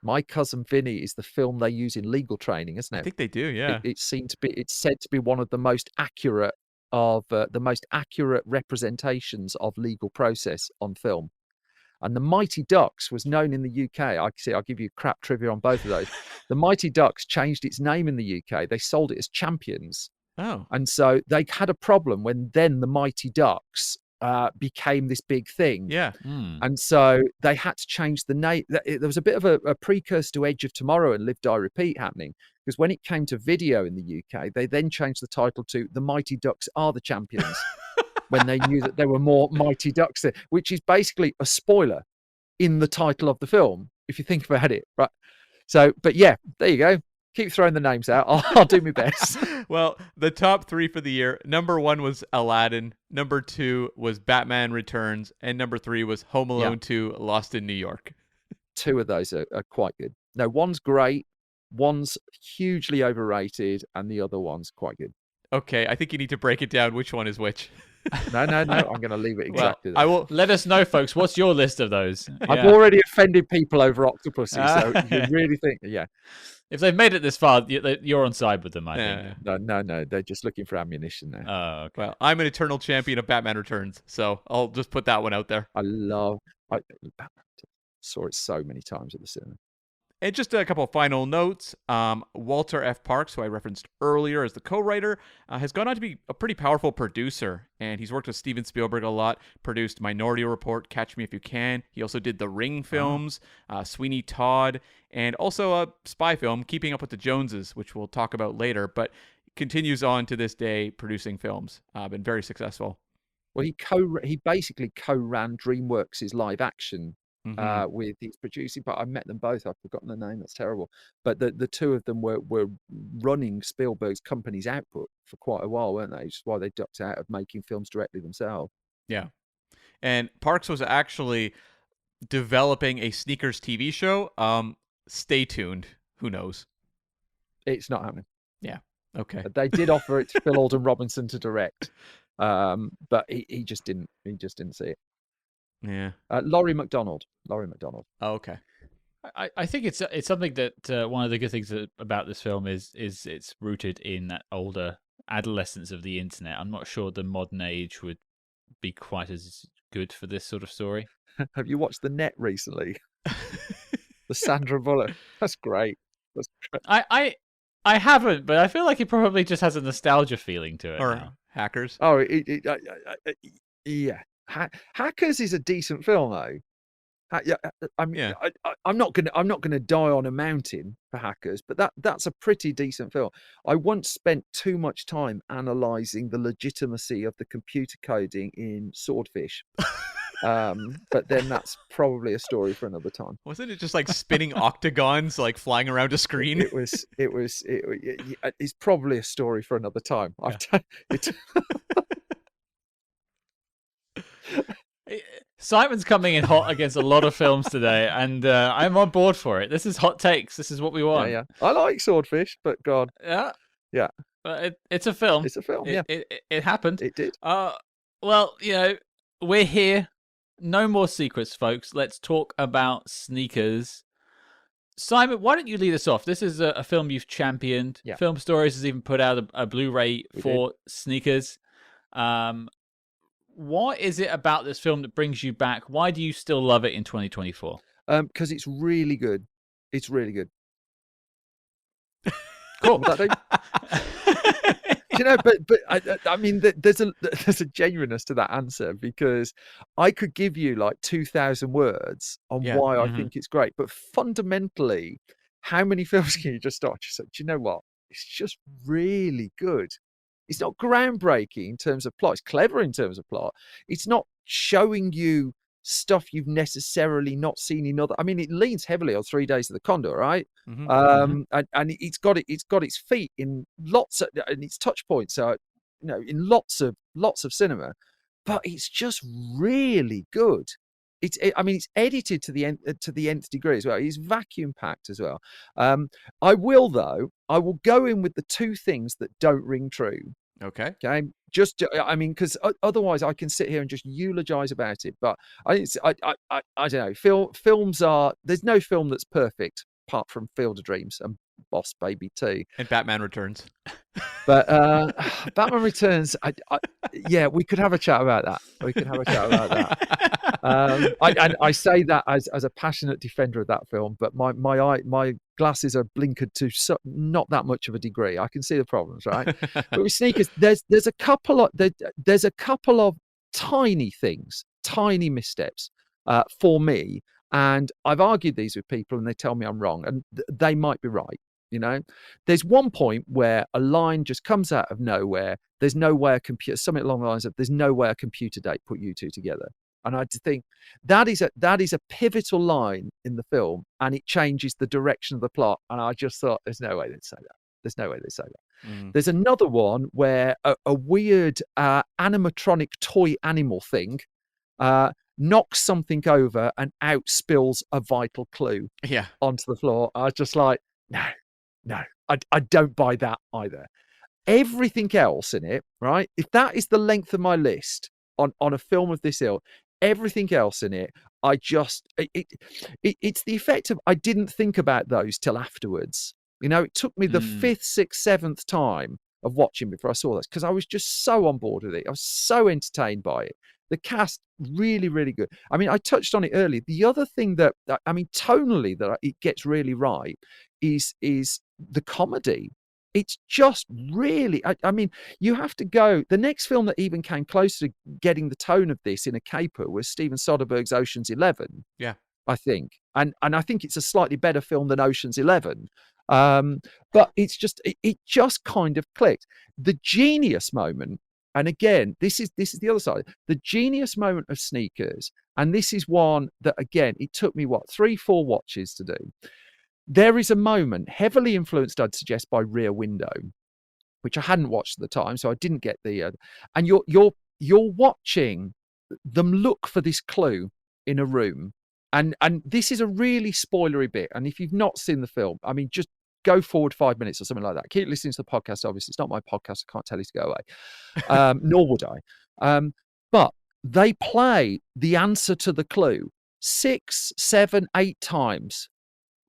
My Cousin Vinny is the film they use in legal training, isn't it? I think they do. Yeah. It's said to be one of the most accurate representations of legal process on film. And the Mighty Ducks was known in the UK. I'll give you crap trivia on both of those. The Mighty Ducks changed its name in the UK. They sold it as Champions. Oh. And so they had a problem when then the Mighty Ducks became this big thing. Yeah. And so they had to change the name. There was a bit of a precursor to Edge of Tomorrow and Live, Die, Repeat happening, because when it came to video in the UK, they then changed the title to The Mighty Ducks Are the Champions. When they knew that there were more Mighty Ducks there, which is basically a spoiler in the title of the film, if you think about it, right? So, but yeah, there you go. Keep throwing the names out. I'll do my best. Well, the top 3 for the year. Number 1 was Aladdin. Number 2 was Batman Returns. And number 3 was Home Alone 2, Lost in New York. 2 of those are quite good. No, one's great, one's hugely overrated, and the other one's quite good. Okay, I think you need to break it down. Which one is which? No. I'm going to leave it exactly there. I will let us know, folks. What's your list of those? I've already offended people over Octopussy, so you really think, If they've made it this far, you're on side with them, I think. No. They're just looking for ammunition now. Oh, okay. Well, I'm an eternal champion of Batman Returns, so I'll just put that one out there. I saw it so many times at the cinema. And just a couple of final notes. Walter F. Parks, who I referenced earlier as the co-writer, has gone on to be a pretty powerful producer. And he's worked with Steven Spielberg a lot, produced Minority Report, Catch Me If You Can. He also did the Ring films, Sweeney Todd, and also a spy film, Keeping Up with the Joneses, which we'll talk about later. But continues on to this day producing films. Been very successful. Well, he basically co-ran DreamWorks' live action with his producing, but I met them both. I've forgotten the name. That's terrible. But the 2 of them were running Spielberg's company's output for quite a while, weren't they? Which is why they ducked out of making films directly themselves. Yeah. And Parks was actually developing a sneakers TV show. Stay tuned. Who knows? It's not happening. Yeah. Okay. They did offer it to Phil Alden Robinson to direct, but he just didn't. He just didn't see it. Yeah. Laurie McDonald. Oh, okay. I think it's something that one of the good things about this film is it's rooted in that older adolescence of the internet. I'm not sure the modern age would be quite as good for this sort of story. Have you watched The Net recently? The Sandra Bullock. That's great. I haven't, but I feel like it probably just has a nostalgia feeling to it. Or now. Hackers. Oh, yeah. Hackers is a decent film, though. I'm not gonna die on a mountain for Hackers, but that's a pretty decent film. I once spent too much time analysing the legitimacy of the computer coding in Swordfish. But then that's probably a story for another time. Wasn't it just like spinning octagons, like flying around a screen? It's probably a story for another time. Simon's coming in hot against a lot of films today, and I'm on board for it. This is hot takes. This is what we want. Yeah. I like Swordfish, but God. Yeah. It's a film. It's a film. It happened. It did. Well, we're here. No more secrets, folks. Let's talk about sneakers. Simon, why don't you lead us off? This is a film you've championed. Yeah. Film Stories has even put out a Blu-ray for sneakers. What is it about this film that brings you back? Why do you still love it in 2024? Because it's really good. It's really good. Cool. But I mean, there's a genuineness to that answer, because I could give you like 2,000 words on why I think it's great, but fundamentally, how many films can you just start? Just say, do you know what? It's just really good. It's not groundbreaking in terms of plot. It's clever in terms of plot. It's not showing you stuff you've necessarily not seen in other. I mean, it leans heavily on 3 Days of the Condor, right? And it's got its feet in lots of, and its touch points are, in lots of cinema, but it's just really good. It's edited to the nth degree as well. It's vacuum packed as well. I will go in with the 2 things that don't ring true. Okay. Because otherwise I can sit here and just eulogize about it. But I don't know. Films are. There's no film that's perfect. apart from Field of Dreams and Boss Baby 2. And Batman Returns. But Batman Returns, yeah, we could have a chat about that. We could have a chat about that. I say that as a passionate defender of that film, but my glasses are blinkered to not that much of a degree. I can see the problems, right? But with Sneakers, there's a couple of tiny things, tiny missteps for me, and I've argued these with people, and they tell me I'm wrong, and they might be right. You know, there's one point where a line just comes out of nowhere. There's no way something along the lines of, there's no way a computer date put you two together. And I think that is a pivotal line in the film, and it changes the direction of the plot. And I just thought, there's no way they'd say that. There's no way they'd say that. There's another one where a weird animatronic toy animal thing knocks something over and out spills a vital clue onto the floor. I was just like, no, I don't buy that either. Everything else in it, right? If that is the length of my list on a film of this ilk, everything else in it, it's the effect of, I didn't think about those till afterwards. You know, it took me the 5th, 6th, 7th time of watching before I saw this, because I was just so on board with it. I was so entertained by it. The cast, really, really good. I mean, I touched on it earlier. The other thing that, I mean, tonally, that it gets really right is the comedy. It's just really, I mean, you have to go. The next film that even came close to getting the tone of this in a caper was Steven Soderbergh's Ocean's 11. Yeah, I think, and I think it's a slightly better film than Ocean's 11. But it's just, it just kind of clicked. The genius moment, and again, this is the other side. The genius moment of Sneakers, and this is one that, again, it took me 3-4 watches to do. There is a moment heavily influenced, I'd suggest, by Rear Window, which I hadn't watched at the time, so I didn't get the. And you're watching them look for this clue in a room, and this is a really spoilery bit. And if you've not seen the film, I mean, just go forward 5 minutes or something like that. Keep listening to the podcast. Obviously, it's not my podcast. I can't tell you to go away, nor would I. But they play the answer to the clue 6, 7, 8 times.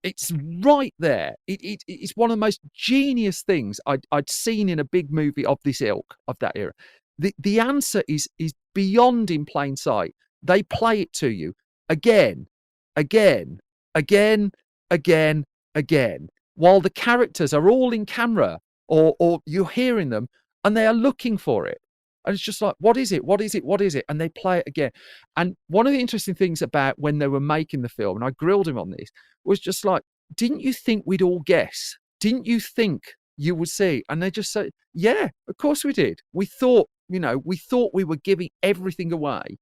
It's right there. It's one of the most genius things I'd seen in a big movie of this ilk, of that era. The answer is beyond in plain sight. They play it to you again, again, again, again, again, while the characters are all in camera, or you're hearing them, and they are looking for it. And it's just like, what is it? What is it? What is it? And they play it again. And one of the interesting things about when they were making the film, and I grilled him on this, was just like, didn't you think we'd all guess? Didn't you think you would see? And they just say, yeah, of course we did. We thought we were giving everything away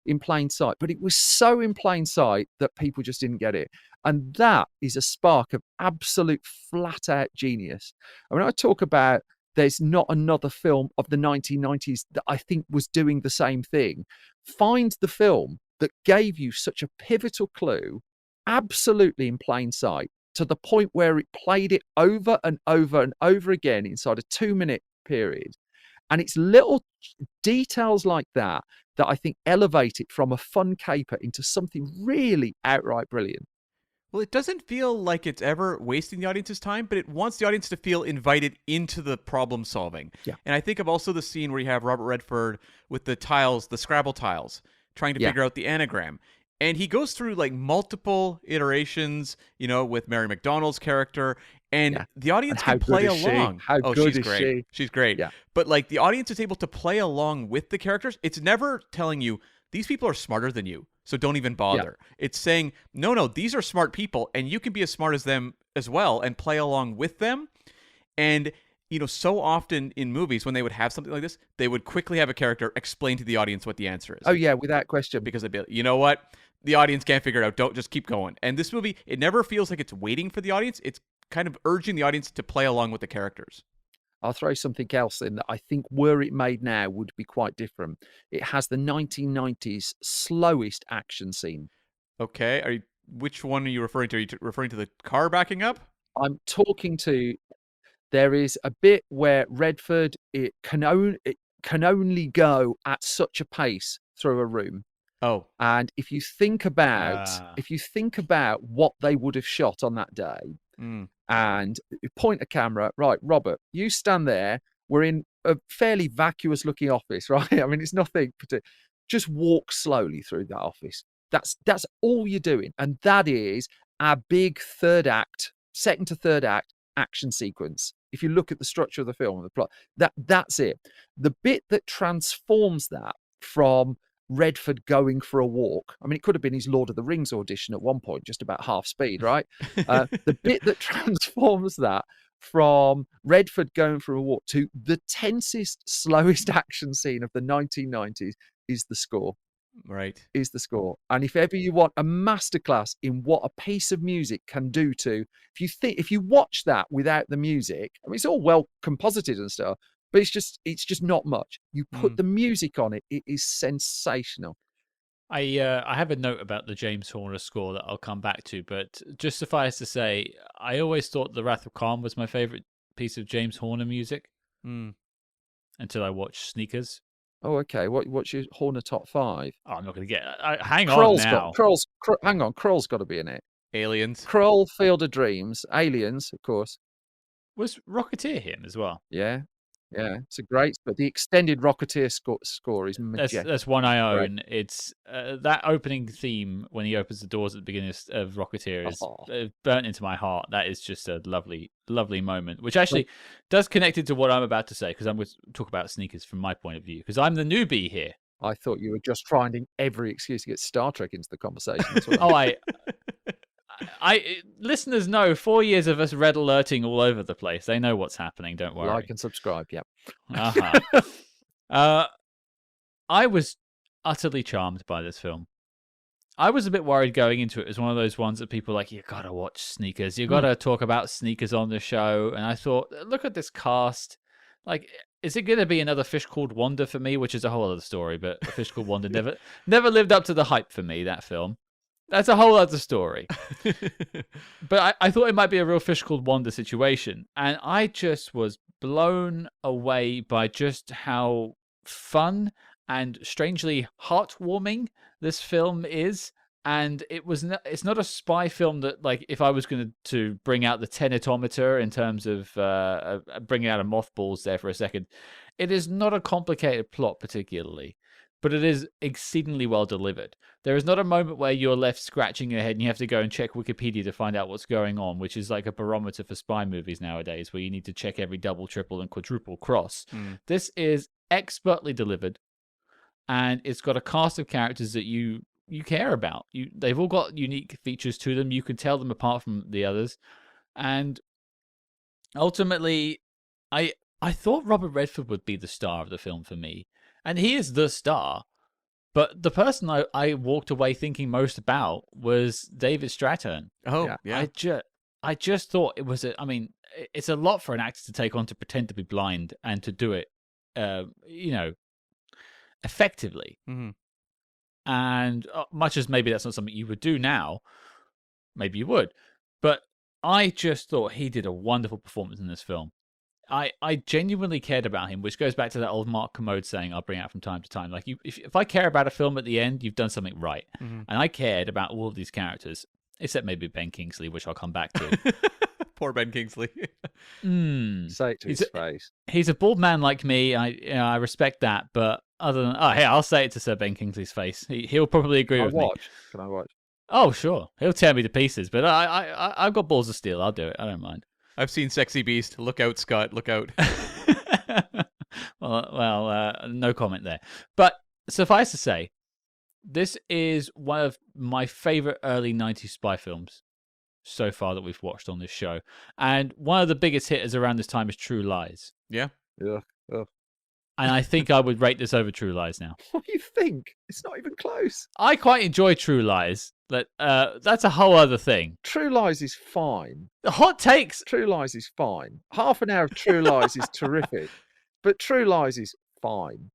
in plain sight, but it was so in plain sight that people just didn't get it. And that is a spark of absolute flat out genius. And when I talk about there's not another film of the 1990s that I think was doing the same thing, find the film that gave you such a pivotal clue, absolutely in plain sight, to the point where it played it over and over and over again inside a 2-minute period. And it's little details like that that I think elevate it from a fun caper into something really outright brilliant. Well, it doesn't feel like it's ever wasting the audience's time, but it wants the audience to feel invited into the problem solving. Yeah. And I think of also the scene where you have Robert Redford with the tiles, the Scrabble tiles, trying to figure out the anagram. And he goes through like multiple iterations, with Mary McDonnell's character, and the audience can play along. She's great. She? She's great. Yeah. But like the audience is able to play along with the characters. It's never telling you these people are smarter than you, so don't even bother. Yeah. It's saying, no, these are smart people, and you can be as smart as them as well and play along with them. And so often in movies, when they would have something like this, they would quickly have a character explain to the audience what the answer is. Oh, yeah, without question. Because they'd be like, you know what? The audience can't figure it out. Don't just keep going. And this movie, it never feels like it's waiting for the audience. It's kind of urging the audience to play along with the characters. I'll throw something else in that I think, were it made now, would be quite different. It has the 1990s slowest action scene. Okay. Which one are you referring to? Are you referring to the car backing up? I'm talking to... There is a bit where Redford can only go at such a pace through a room. Oh. And if you think about what they would have shot on that day, and you point a camera, right, Robert, you stand there. We're in a fairly vacuous looking office, right? I mean, it's nothing particular. Just walk slowly through that office. That's all you're doing. And that is our big third act, second to third act action sequence. If you look at the structure of the film and the plot, that's it. The bit that transforms that from Redford going for a walk. I mean, it could have been his Lord of the Rings audition at one point, just about half speed, right? The bit that transforms that from Redford going for a walk to the tensest, slowest action scene of the 1990s is the score. Right. Is the score. And if ever you want a masterclass in what a piece of music can do to, if you watch that without the music, I mean, it's all well composited and stuff, but it's just not much. You put the music on it, it is sensational. I have a note about the James Horner score that I'll come back to, but just suffice to say, I always thought The Wrath of Khan was my favorite piece of James Horner music until I watched Sneakers. Oh, okay. What's your Horner top 5? Oh, I'm not going to get. Hang on now. Hang on. Krull's got to be in it. Aliens. Krull, Field of Dreams, Aliens, of course. Was Rocketeer him as well? Yeah. It's a great, but the extended Rocketeer score is majestic. That's one I own. Right. It's that opening theme when he opens the doors at the beginning of Rocketeer is burnt into my heart. That is just a lovely, lovely moment, which actually does connect it to what I'm about to say, because I'm going to talk about Sneakers from my point of view, because I'm the newbie here. I thought you were just finding every excuse to get Star Trek into the conversation. Listeners know 4 years of us red alerting all over the place. They know what's happening. Don't worry. Like and subscribe. Yep. I was utterly charmed by this film. I was a bit worried going into it. It was one of those ones that people are like, you gotta watch Sneakers. You gotta talk about Sneakers on the show. And I thought, look at this cast. Like, is it gonna be another Fish Called Wanda for me? Which is a whole other story. But A Fish Called Wanda never lived up to the hype for me. That film. That's a whole other story. But I thought it might be a real Fish Called Wanda situation. And I just was blown away by just how fun and strangely heartwarming this film is. And it's not a spy film that, like, if I was going to bring out the tenetometer in terms of bringing out a mothballs there for a second, it is not a complicated plot particularly. But it is exceedingly well delivered. There is not a moment where you're left scratching your head and you have to go and check Wikipedia to find out what's going on, which is like a barometer for spy movies nowadays, where you need to check every double, triple, and quadruple cross. This is expertly delivered, and it's got a cast of characters that you care about. They've all got unique features to them. You can tell them apart from the others. And ultimately, I thought Robert Redford would be the star of the film for me. And he is the star. But the person I walked away thinking most about was David Strathairn. Oh, yeah. I just thought it was it's a lot for an actor to take on to pretend to be blind and to do it, effectively. And much as maybe that's not something you would do now, maybe you would. But I just thought he did a wonderful performance in this film. I genuinely cared about him, which goes back to that old Mark Commode saying I'll bring out from time to time. Like, if I care about a film at the end, you've done something right. And I cared about all of these characters, except maybe Ben Kingsley, which I'll come back to. Poor Ben Kingsley. Say it to his face. He's a bald man like me. I respect that, but other than I'll say it to Sir Ben Kingsley's face. He'll probably agree with me. Can I watch? Oh, sure. He'll tear me to pieces, but I've got balls of steel. I'll do it. I don't mind. I've seen Sexy Beast. Look out, Scott. Look out. well, no comment there. But suffice to say, this is one of my favorite early 90s spy films so far that we've watched on this show. And one of the biggest hitters around this time is True Lies. Yeah. And I think I would rate this over True Lies now. What do you think? It's not even close. I quite enjoy True Lies. But that's a whole other thing. True Lies is fine. The hot takes. True Lies is fine. Half an hour of True Lies is terrific, but True Lies is fine.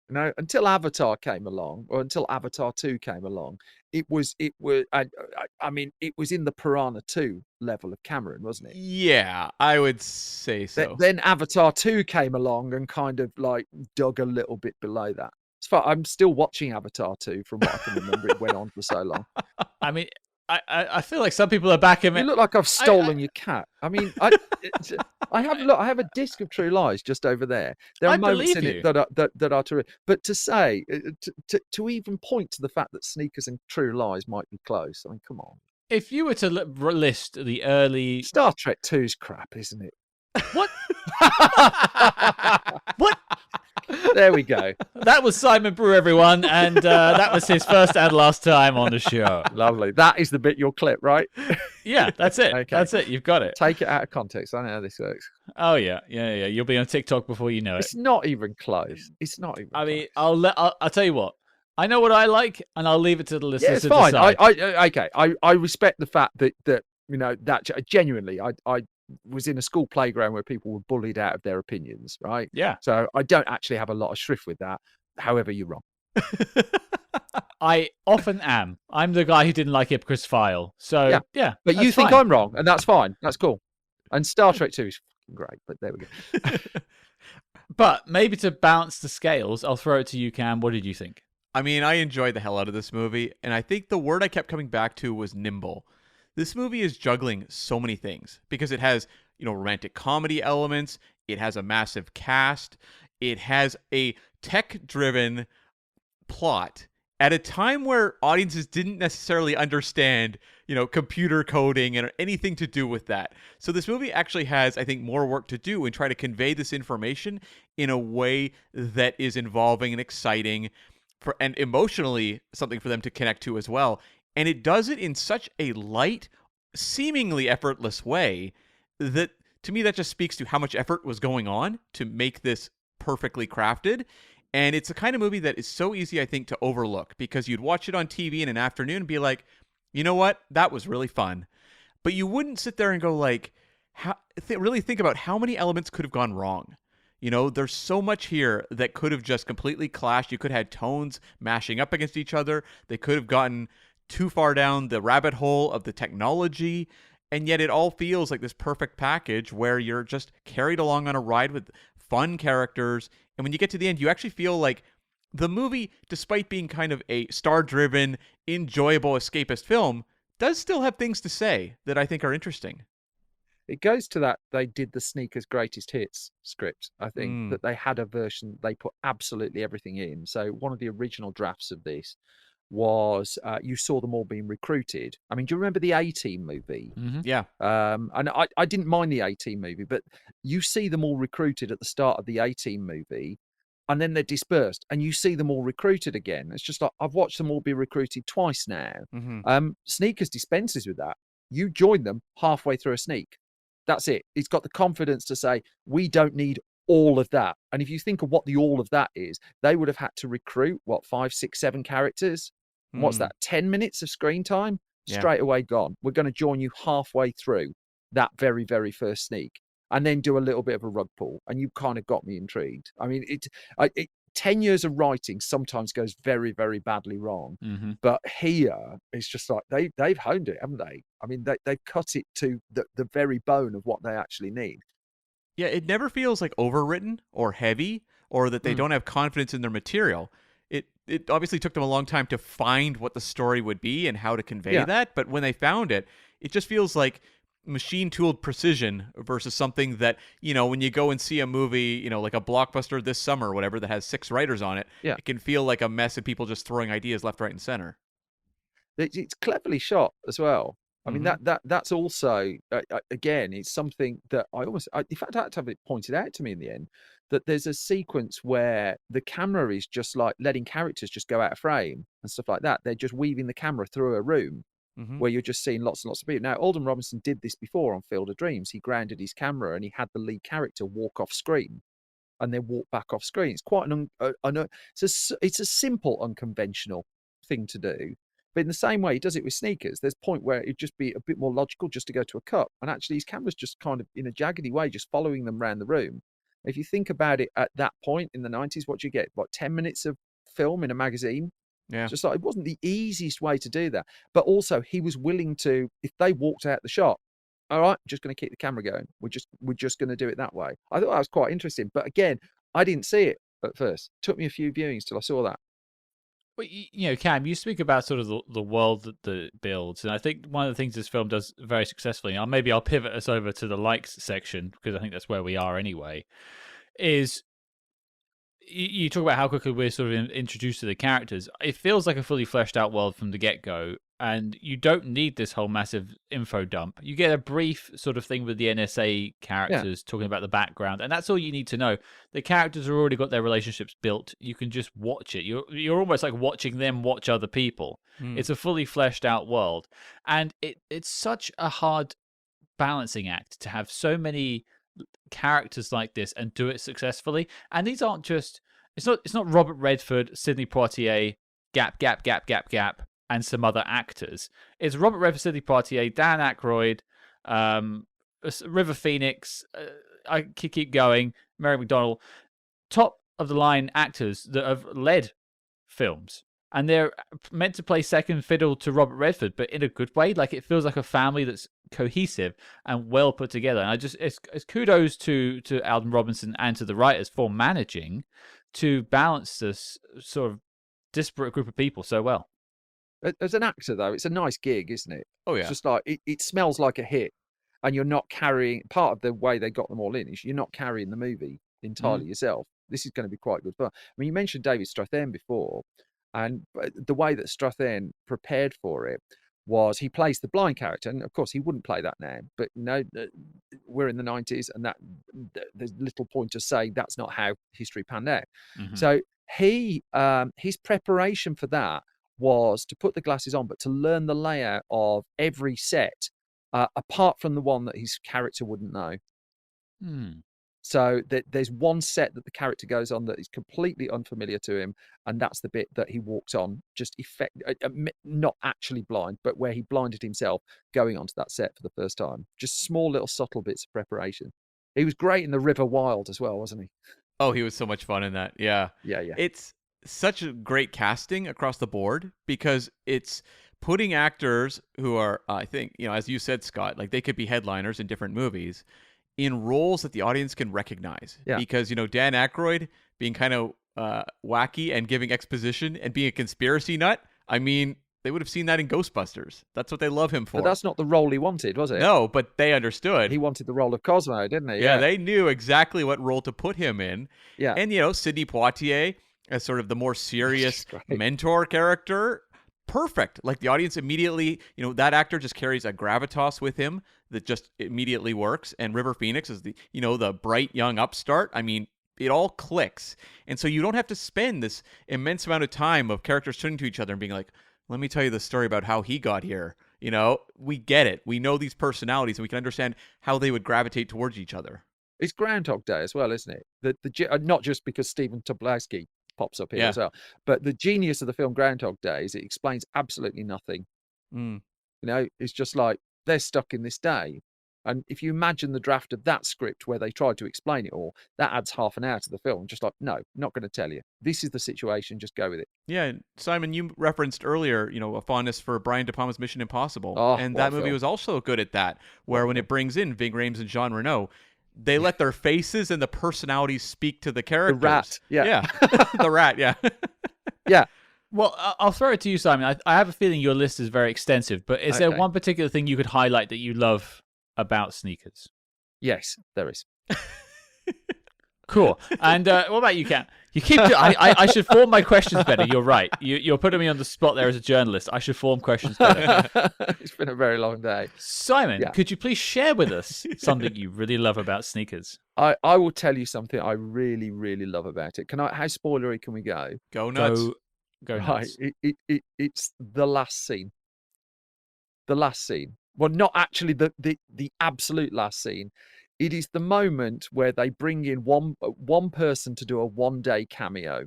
You know, until Avatar came along, or until Avatar 2 came along, it was. It was in the Piranha 2 level of Cameron, wasn't it? Yeah, I would say so. Then Avatar 2 came along and kind of like dug a little bit below that. It's fine. I'm still watching Avatar 2 from what I can remember. It went on for so long. I mean, I feel like some people are backing You it. look like I've stolen your cat. I mean, I have a disc of True Lies just over there. There are I moments believe in you. it that are terrific. But to say, to even point to the fact that Sneakers and True Lies might be close, I mean, come on. If you were to list the early Star Trek 2's crap, isn't it? what? What? There we go. That was Simon Brew, everyone, and that was his first and last time on the show. Lovely. That is the bit you'll clip, right? Yeah, that's it. Okay. That's it. You've got it. Take it out of context. I know how this works. Oh yeah. You'll be on TikTok before you know it. It's not even close. It's not even. I mean, close. I'll tell you what. I know what I like, and I'll leave it to the listeners. Yeah, it's to fine. decide. I respect the fact that you know that genuinely I was in a school playground where people were bullied out of their opinions, right? Yeah. So I don't actually have a lot of shrift with that. However, you're wrong. I often am. I'm the guy who didn't like Ipcris File. So yeah. But you think fine. I'm wrong, and that's fine. That's cool. And Star Trek 2 is fucking great. But there we go. But maybe to balance the scales, I'll throw it to you, Cam. What did you think? I mean, I enjoyed the hell out of this movie, and I think the word I kept coming back to was nimble. This movie is juggling so many things because it has, romantic comedy elements, it has a massive cast, it has a tech-driven plot at a time where audiences didn't necessarily understand, computer coding and anything to do with that. So this movie actually has, I think, more work to do in trying to convey this information in a way that is involving and exciting and emotionally something for them to connect to as well. And it does it in such a light, seemingly effortless way that, to me, that just speaks to how much effort was going on to make this perfectly crafted. And it's a kind of movie that is so easy, I think, to overlook because you'd watch it on TV in an afternoon and be like, you know what? That was really fun. But you wouldn't sit there and go like, really think about how many elements could have gone wrong. There's so much here that could have just completely clashed. You could have had tones mashing up against each other. They could have gotten too far down the rabbit hole of the technology. And yet it all feels like this perfect package where you're just carried along on a ride with fun characters. And when you get to the end, you actually feel like the movie, despite being kind of a star-driven, enjoyable, escapist film, does still have things to say that I think are interesting. It goes to that they did the Sneakers Greatest Hits script. I think that they had a version, they put absolutely everything in. So one of the original drafts of this was you saw them all being recruited. I mean, do you remember the A-Team movie? Mm-hmm. Yeah. And I didn't mind the A-Team movie, but you see them all recruited at the start of the A-Team movie, and then they're dispersed, and you see them all recruited again. It's just like, I've watched them all be recruited twice now. Mm-hmm. Sneakers dispenses with that. You join them halfway through a sneak. That's it. He's got the confidence to say, we don't need all of that. And if you think of what the all of that is, they would have had to recruit, 5, 6, 7 characters? And what's that, 10 minutes of screen time? Yeah. Straight away gone. We're going to join you halfway through that very, very first sneak and then do a little bit of a rug pull. And you kind of got me intrigued. I mean, 10 years of writing sometimes goes very, very badly wrong. Mm-hmm. But here, it's just like they've honed it, haven't they? I mean, they've cut it to the very bone of what they actually need. Yeah, it never feels like overwritten or heavy or that they don't have confidence in their material. It obviously took them a long time to find what the story would be and how to convey that. But when they found it, it just feels like machine-tooled precision versus something that, when you go and see a movie, like a blockbuster this summer or whatever that has 6 writers on it, it can feel like a mess of people just throwing ideas left, right, and center. It's cleverly shot as well. I mean, that's also, again, it's something that in fact, I had to have it pointed out to me in the end, that there's a sequence where the camera is just like letting characters just go out of frame and stuff like that. They're just weaving the camera through a room where you're just seeing lots and lots of people. Now, Alden Robinson did this before on Field of Dreams. He grounded his camera and he had the lead character walk off screen and then walk back off screen. It's quite it's a simple, unconventional thing to do. But in the same way he does it with Sneakers, there's a point where it'd just be a bit more logical just to go to a cut. And actually his camera's just kind of in a jaggedy way, just following them around the room. If you think about it at that point in the 90s, what do you get? 10 minutes of film in a magazine? Yeah. Just like, it wasn't the easiest way to do that. But also he was willing to, if they walked out the shot, all right, just going to keep the camera going. We're just going to do it that way. I thought that was quite interesting. But again, I didn't see it. at first. Took me a few viewings till I saw that. But Cam, you speak about sort of the world that it builds, and I think one of the things this film does very successfully, and maybe I'll pivot us over to the likes section because I think that's where we are anyway, is you talk about how quickly we're sort of introduced to the characters. It feels like a fully fleshed out world from the get-go, and you don't need this whole massive info dump. You get a brief sort of thing with the NSA characters talking about the background, and that's all you need to know. The characters have already got their relationships built. You can just watch it. You're almost like watching them watch other people. It's a fully fleshed out world, and it's such a hard balancing act to have so many characters like this and do it successfully. And these aren't just it's not Robert Redford, Sidney Poitier, gap, and some other actors. It's Robert Redford, Sidney Poitier, Dan Aykroyd, River Phoenix, I keep going, Mary McDonnell, top of the line actors that have led films. And they're meant to play second fiddle to Robert Redford, but in a good way. Like, it feels like a family that's cohesive and well put together. And it's kudos to Alden Robinson and to the writers for managing to balance this sort of disparate group of people so well. As an actor, though, it's a nice gig, isn't it? Oh, yeah. It's just like, it smells like a hit. And you're not carrying, part of the way they got them all in is you're not carrying the movie entirely yourself. This is going to be quite good fun. I mean, you mentioned David Strathairn before. And the way that Strathairn prepared for it was he plays the blind character. And of course, he wouldn't play that now. But, we're in the 90s, and that there's little point to say that's not how history panned out. So his preparation for that was to put the glasses on, but to learn the layout of every set, apart from the one that his character wouldn't know. So there's one set that the character goes on that is completely unfamiliar to him, and that's the bit that he walks on, just not actually blind, but where he blinded himself going onto that set for the first time. Just small little subtle bits of preparation. He was great in The River Wild as well, wasn't he? Oh, he was so much fun in that. Yeah. It's such a great casting across the board because it's putting actors who are, I think, as you said, Scott, like they could be headliners in different movies, in roles that the audience can recognize. Because, Dan Aykroyd being kind of wacky and giving exposition and being a conspiracy nut, I mean, they would have seen that in Ghostbusters. That's what they love him for. But that's not the role he wanted, was it? No, but they understood. He wanted the role of Cosmo, didn't he? Yeah, they knew exactly what role to put him in. Yeah. And, Sidney Poitier as sort of the more serious mentor character, perfect. Like the audience immediately, that actor just carries a gravitas with him that just immediately works. And River Phoenix is the bright young upstart. I mean, it all clicks. And so you don't have to spend this immense amount of time of characters turning to each other and being like, let me tell you the story about how he got here. We get it. We know these personalities and we can understand how they would gravitate towards each other. It's Groundhog Day as well, isn't it? Not just because Stephen Tobolowsky pops up here as well, but the genius of the film Groundhog Day is it explains absolutely nothing. It's just like they're stuck in this day, and if you imagine the draft of that script where they tried to explain it all, that adds half an hour to the film. Just like, no, not going to tell you, this is the situation, just go with it. Yeah, Simon, you referenced earlier a fondness for Brian De Palma's Mission Impossible, and that movie was also good at that, where when it brings in Ving Rhames and Jean Reno, they let their faces and the personalities speak to the characters. The rat, yeah. The rat, yeah. Yeah. Well, I'll throw it to you, Simon. I have a feeling your list is very extensive, but is there one particular thing you could highlight that you love about Sneakers? Yes, there is. Cool. And what about you, Kat? You keep. I should form my questions better. You're right. You're putting me on the spot there as a journalist. I should form questions better. It's been a very long day. Simon, could you please share with us something you really love about Sneakers? I will tell you something I really, really love about it. How spoilery can we go? Go nuts. Go nuts. Right. It's the last scene. The last scene. Well, not actually the absolute last scene. It is the moment where they bring in one person to do a one-day cameo,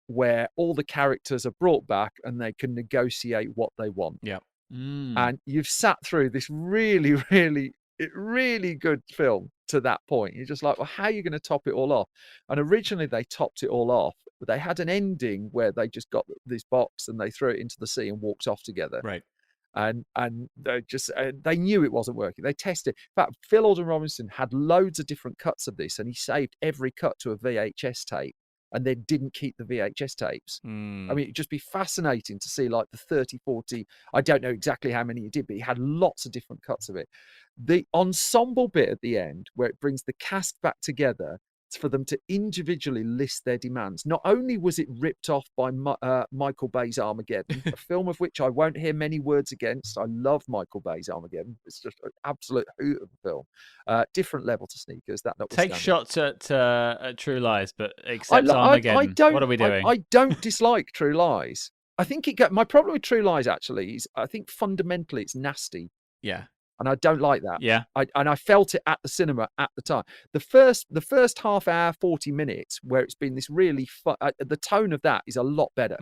where all the characters are brought back and they can negotiate what they want. Yeah. And you've sat through this really, really, really good film to that point. You're just like, well, how are you going to top it all off? And originally they topped it all off, but they had an ending where they just got this box and they threw it into the sea and walked off together. Right. and they knew it wasn't working. They tested. In fact, Phil Alden Robinson had loads of different cuts of this, and he saved every cut to a VHS tape, and then didn't keep the VHS tapes. I mean, it'd just be fascinating to see like the 30, 40. I don't know exactly how many he did, but he had lots of different cuts of it. The ensemble bit at the end, where it brings the cast back together for them to individually list their demands. Not only was it ripped off by Michael Bay's Armageddon, a film of which I won't hear many words against. I love Michael Bay's Armageddon. It's just an absolute hoot of a film. Different level to Sneakers. That take shots at True Lies, but except Armageddon. What are we doing? I don't dislike True Lies. I think my problem with True Lies actually is I think fundamentally it's nasty. Yeah. And I don't like that. Yeah. I felt it at the cinema at the time. The first half hour, 40 minutes, where it's been this really fun, the tone of that is a lot better.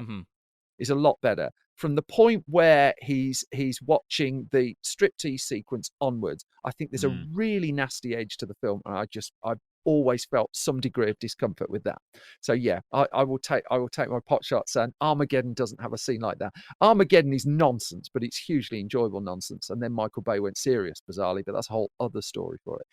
Is a lot better. From the point where he's watching the striptease sequence onwards, I think there's a really nasty edge to the film, and I've always felt some degree of discomfort with that. So yeah, I will take my pot shots, and Armageddon doesn't have a scene like that. Armageddon is nonsense, but it's hugely enjoyable nonsense. And then Michael Bay went serious, bizarrely, but that's a whole other story for it.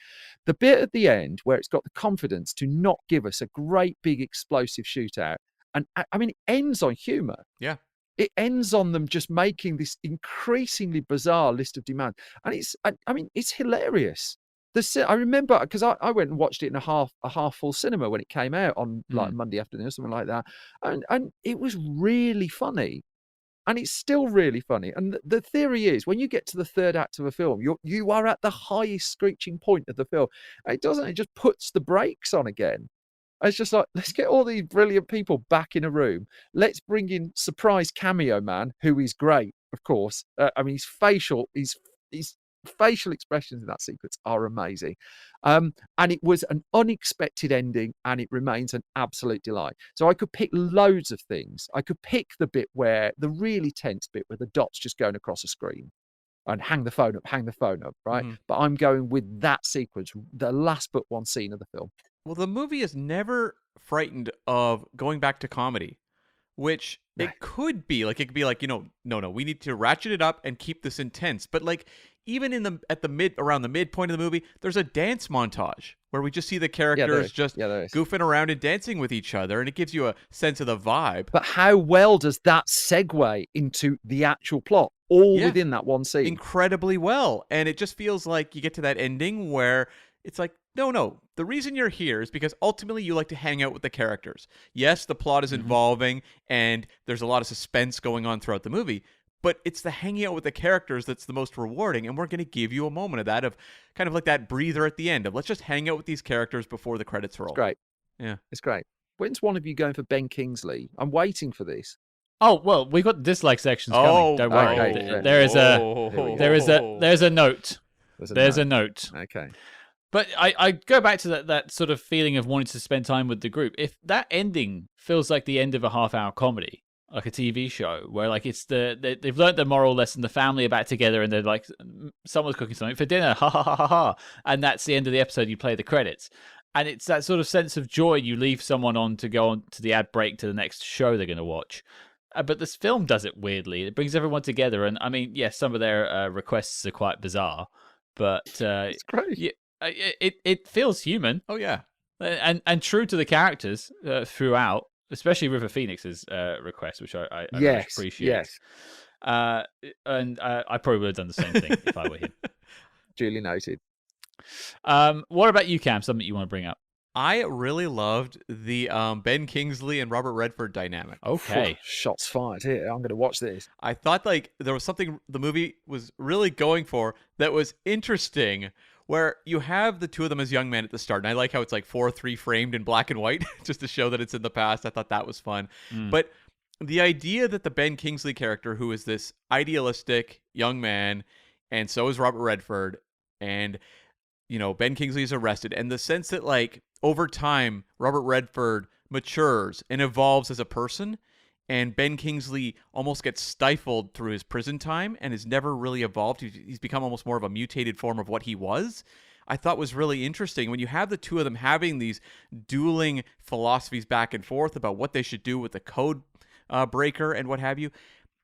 The bit at the end where it's got the confidence to not give us a great big explosive shootout, and I mean, it ends on humor. Yeah. It ends on them just making this increasingly bizarre list of demands, and it's hilarious. I remember because I went and watched it in a half full cinema when it came out on like Monday afternoon or something like that, and it was really funny, and it's still really funny. And the theory is when you get to the third act of a film, you are at the highest screeching point of the film. It just puts the brakes on again. It's just like, let's get all these brilliant people back in a room. Let's bring in surprise cameo man, who is great, of course. I mean, his facial expressions in that sequence are amazing. And it was an unexpected ending, and it remains an absolute delight. So I could pick loads of things. I could pick the really tense bit where the dot's just going across a screen, and hang the phone up, right? But I'm going with that sequence, the last but one scene of the film. Well, the movie is never frightened of going back to comedy, which it could be. Like, it could be like, no, we need to ratchet it up and keep this intense. But like, even around the midpoint of the movie, there's a dance montage where we just see the characters goofing around and dancing with each other, and it gives you a sense of the vibe. But how well does that segue into the actual plot? All within that one scene. Incredibly well. And it just feels like you get to that ending where it's like, no, the reason you're here is because ultimately you like to hang out with the characters. Yes, the plot is involving, and there's a lot of suspense going on throughout the movie, but it's the hanging out with the characters that's the most rewarding, and we're going to give you a moment of that, of kind of like that breather at the end of let's just hang out with these characters before the credits roll. It's great. Yeah. It's great. When's one of you going for Ben Kingsley? I'm waiting for this. Oh, well, we've got dislike sections coming. Don't worry. Okay. There's a note. There's a note. Okay. But I go back to that sort of feeling of wanting to spend time with the group. If that ending feels like the end of a half-hour comedy, like a TV show, where like they've learned the moral lesson, the family are back together, and they're like, someone's cooking something for dinner, ha ha ha ha ha, and that's the end of the episode. You play the credits, and it's that sort of sense of joy. You leave someone on to go on to the ad break to the next show they're going to watch. But this film does it weirdly. It brings everyone together, and I mean, yes, some of their requests are quite bizarre, but it's great. It feels human. Oh yeah, and true to the characters throughout, especially River Phoenix's request, which I very much appreciate. Yes, and I probably would have done the same thing if I were him. Duly noted. What about you, Cam? Something you want to bring up? I really loved the Ben Kingsley and Robert Redford dynamic. Okay. Shots fired here. I'm going to watch this. I thought like there was something the movie was really going for that was interesting, where you have the two of them as young men at the start. And I like how it's like 4:3 framed in black and white just to show that it's in the past. I thought that was fun. But the idea that the Ben Kingsley character, who is this idealistic young man, and so is Robert Redford, and Ben Kingsley is arrested, and the sense that like over time Robert Redford matures and evolves as a person, and Ben Kingsley almost gets stifled through his prison time and has never really evolved. He's become almost more of a mutated form of what he was. I thought was really interesting when you have the two of them having these dueling philosophies back and forth about what they should do with the code breaker and what have you.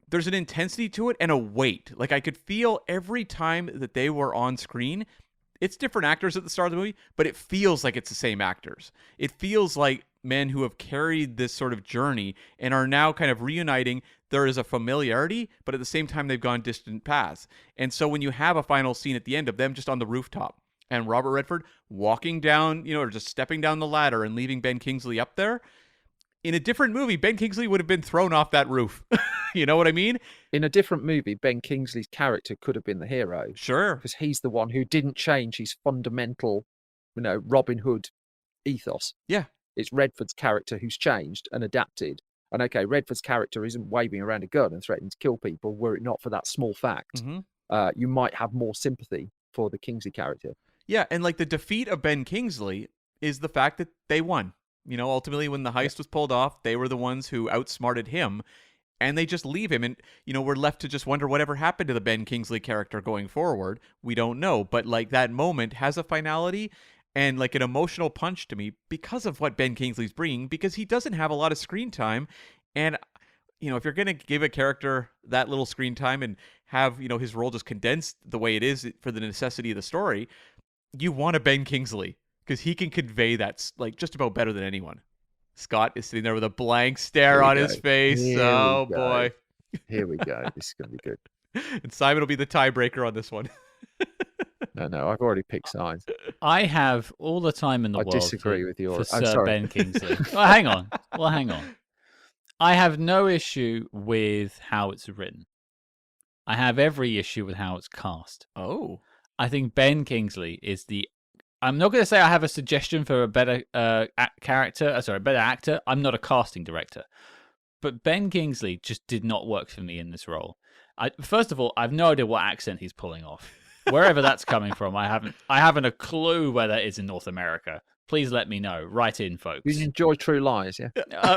there's an intensity to it and a weight. Like, I could feel every time that they were on screen. It's different actors at the start of the movie, but it feels like it's the same actors. It feels like men who have carried this sort of journey and are now kind of reuniting. There is a familiarity, but at the same time, they've gone distant paths. And so when you have a final scene at the end of them just on the rooftop and Robert Redford walking down, or just stepping down the ladder and leaving Ben Kingsley up there, in a different movie, Ben Kingsley would have been thrown off that roof. You know what I mean? In a different movie, Ben Kingsley's character could have been the hero. Sure. Because he's the one who didn't change his fundamental, Robin Hood ethos. Yeah. It's Redford's character who's changed and adapted. And okay, Redford's character isn't waving around a gun and threatening to kill people were it not for that small fact. Mm-hmm. You might have more sympathy for the Kingsley character. Yeah, and like the defeat of Ben Kingsley is the fact that they won. Ultimately, when the heist was pulled off, they were the ones who outsmarted him, and they just leave him. And, we're left to just wonder whatever happened to the Ben Kingsley character going forward. We don't know. But, like, that moment has a finality and, like, an emotional punch to me because of what Ben Kingsley's bringing, because he doesn't have a lot of screen time. And, if you're going to give a character that little screen time and have, his role just condensed the way it is for the necessity of the story, you want a Ben Kingsley. Because he can convey that, like, just about better than anyone. Scott is sitting there with a blank stare on his face. Oh, boy. Here we go. This is going to be good. And Simon will be the tiebreaker on this one. No, I've already picked sides. I have all the time in the world. I disagree with yours. For Sir Ben Kingsley. Well, hang on. I have no issue with how it's written. I have every issue with how it's cast. Oh. I think Ben Kingsley is I'm not going to say I have a suggestion for a better better actor. I'm not a casting director. But Ben Kingsley just did not work for me in this role. First of all, I have no idea what accent he's pulling off. Wherever that's coming from, I haven't a clue where that is in North America. Please let me know. Write in, folks. You enjoy True Lies, yeah?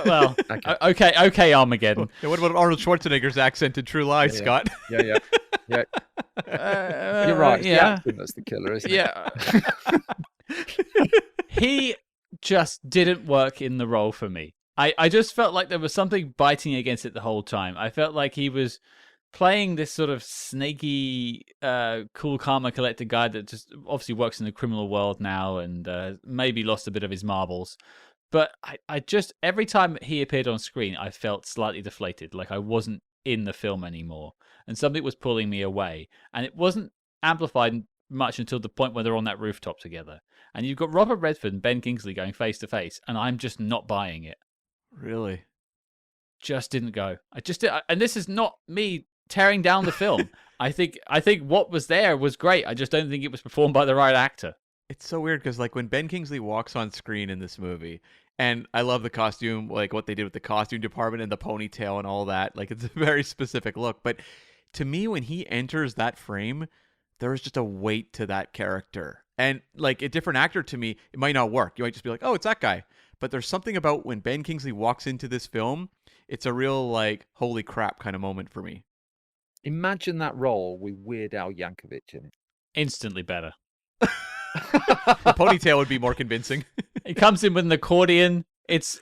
Well, okay, Armageddon. What about Arnold Schwarzenegger's accent in True Lies, Scott? Yeah. You're right. Yeah, that's the killer, isn't it? Yeah. He just didn't work in the role for me. I just felt like there was something biting against it the whole time. I felt like he was playing this sort of snaky, cool, calm, and collected guy that just obviously works in the criminal world now and maybe lost a bit of his marbles. But I just, every time he appeared on screen, I felt slightly deflated, like I wasn't in the film anymore. And something was pulling me away. And it wasn't amplified much until the point where they're on that rooftop together. And you've got Robert Redford and Ben Kingsley going face to face, and I'm just not buying it. Really? Just didn't go. And this is not me tearing down the film. I think what was there was great. I just don't think it was performed by the right actor. It's so weird because, like, when Ben Kingsley walks on screen in this movie, and I love the costume, like what they did with the costume department and the ponytail and all that. Like, it's a very specific look. But to me, when he enters that frame, there is just a weight to that character. And, like, a different actor, to me, it might not work. You might just be like, oh, it's that guy. But there's something about when Ben Kingsley walks into this film, it's a real, like, holy crap kind of moment for me. Imagine that role with Weird Al Yankovic in it. Instantly better. The ponytail would be more convincing. He comes in with an accordion. It's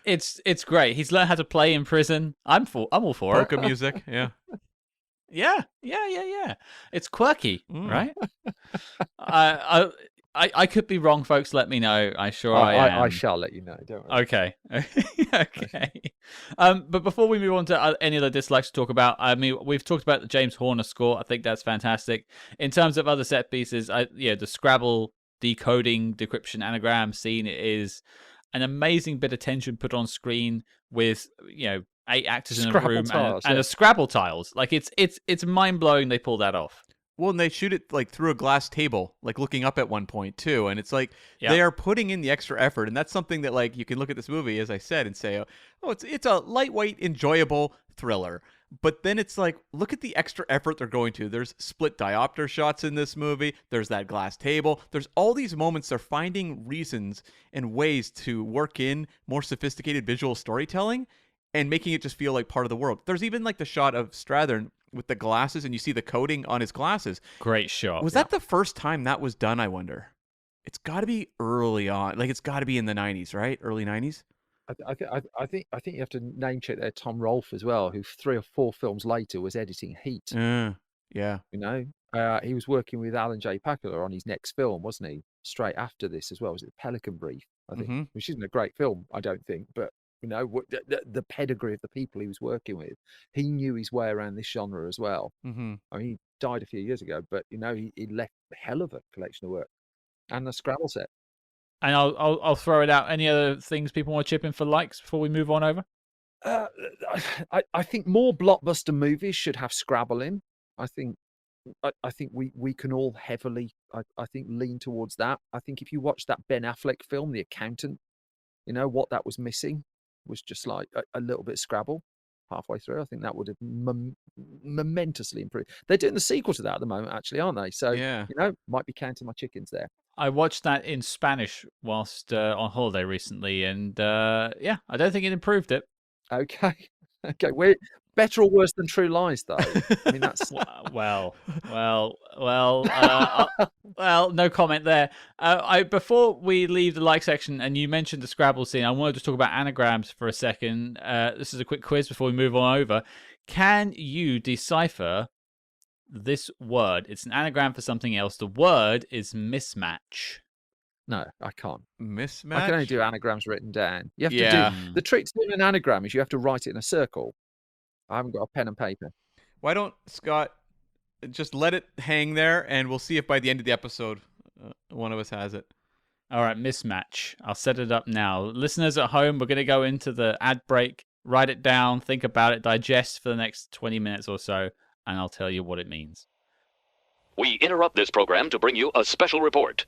great. He's learned how to play in prison. I'm all for it. Polka music, yeah. Yeah. It's quirky, right? I could be wrong, folks. Let me know. I am. I shall let you know. Don't worry. Okay. Okay. But before we move on to any other dislikes to talk about, I mean, we've talked about the James Horner score. I think that's fantastic. In terms of other set pieces, the Scrabble decoding, decryption, anagram scene is an amazing bit of tension put on screen with 8 actors in a room and a Scrabble tiles. Like it's mind blowing they pull that off. Well, and they shoot it like through a glass table, like looking up at one point too, and it's like they are putting in the extra effort, and that's something that, like, you can look at this movie, as I said, and say, oh, it's a lightweight, enjoyable thriller. But then it's like, look at the extra effort they're going to. There's split diopter shots in this movie. There's that glass table. There's all these moments they're finding reasons and ways to work in more sophisticated visual storytelling and making it just feel like part of the world. There's even like the shot of Strathairn with the glasses, and you see the coating on his glasses. Great shot. Was that the first time that was done, I wonder? It's got to be early on. Like, it's got to be in the 90s, right? Early 90s? I think you have to name check there Tom Rolfe as well, who 3 or 4 films later was editing Heat. Yeah. You know, he was working with Alan J. Pakula on his next film, wasn't he? Straight after this as well. Was it Pelican Brief? I think, which isn't a great film, I don't think, but you know, the pedigree of the people he was working with, he knew his way around this genre as well. I mean, he died a few years ago, but you know, he left a hell of a collection of work and the Scrabble set. And I'll throw it out. Any other things people want to chip in for likes before we move on over? I think more blockbuster movies should have Scrabble in. I think we can all heavily I think lean towards that. I think if you watch that Ben Affleck film, The Accountant, you know what that was missing was just like a little bit of Scrabble halfway through. I think that would have momentously improved. They're doing the sequel to that at the moment, actually, aren't they? So yeah, you know, might be counting my chickens there. I watched that in Spanish whilst on holiday recently, and yeah, I don't think it improved it. Okay, okay, we're better or worse than True Lies, though. I mean, that's well, no comment there. Before we leave the like section, and you mentioned the Scrabble scene, I wanted to talk about anagrams for a second. This is a quick quiz before we move on over. Can you decipher this word? It's an anagram for something else. The word is mismatch. No, I can't. Mismatch? I can only do anagrams written down. You have to Yeah. do the trick to doing an anagram is you have to write it in a circle. I haven't got a pen and paper. Why don't Scott just let it hang there, and we'll see if by the end of the episode one of us has it. All right, mismatch. I'll set it up now. Listeners at home, we're going to go into the ad break, write it down, think about it, digest for the next 20 minutes or so, and I'll tell you what it means. We interrupt this program to bring you a special report.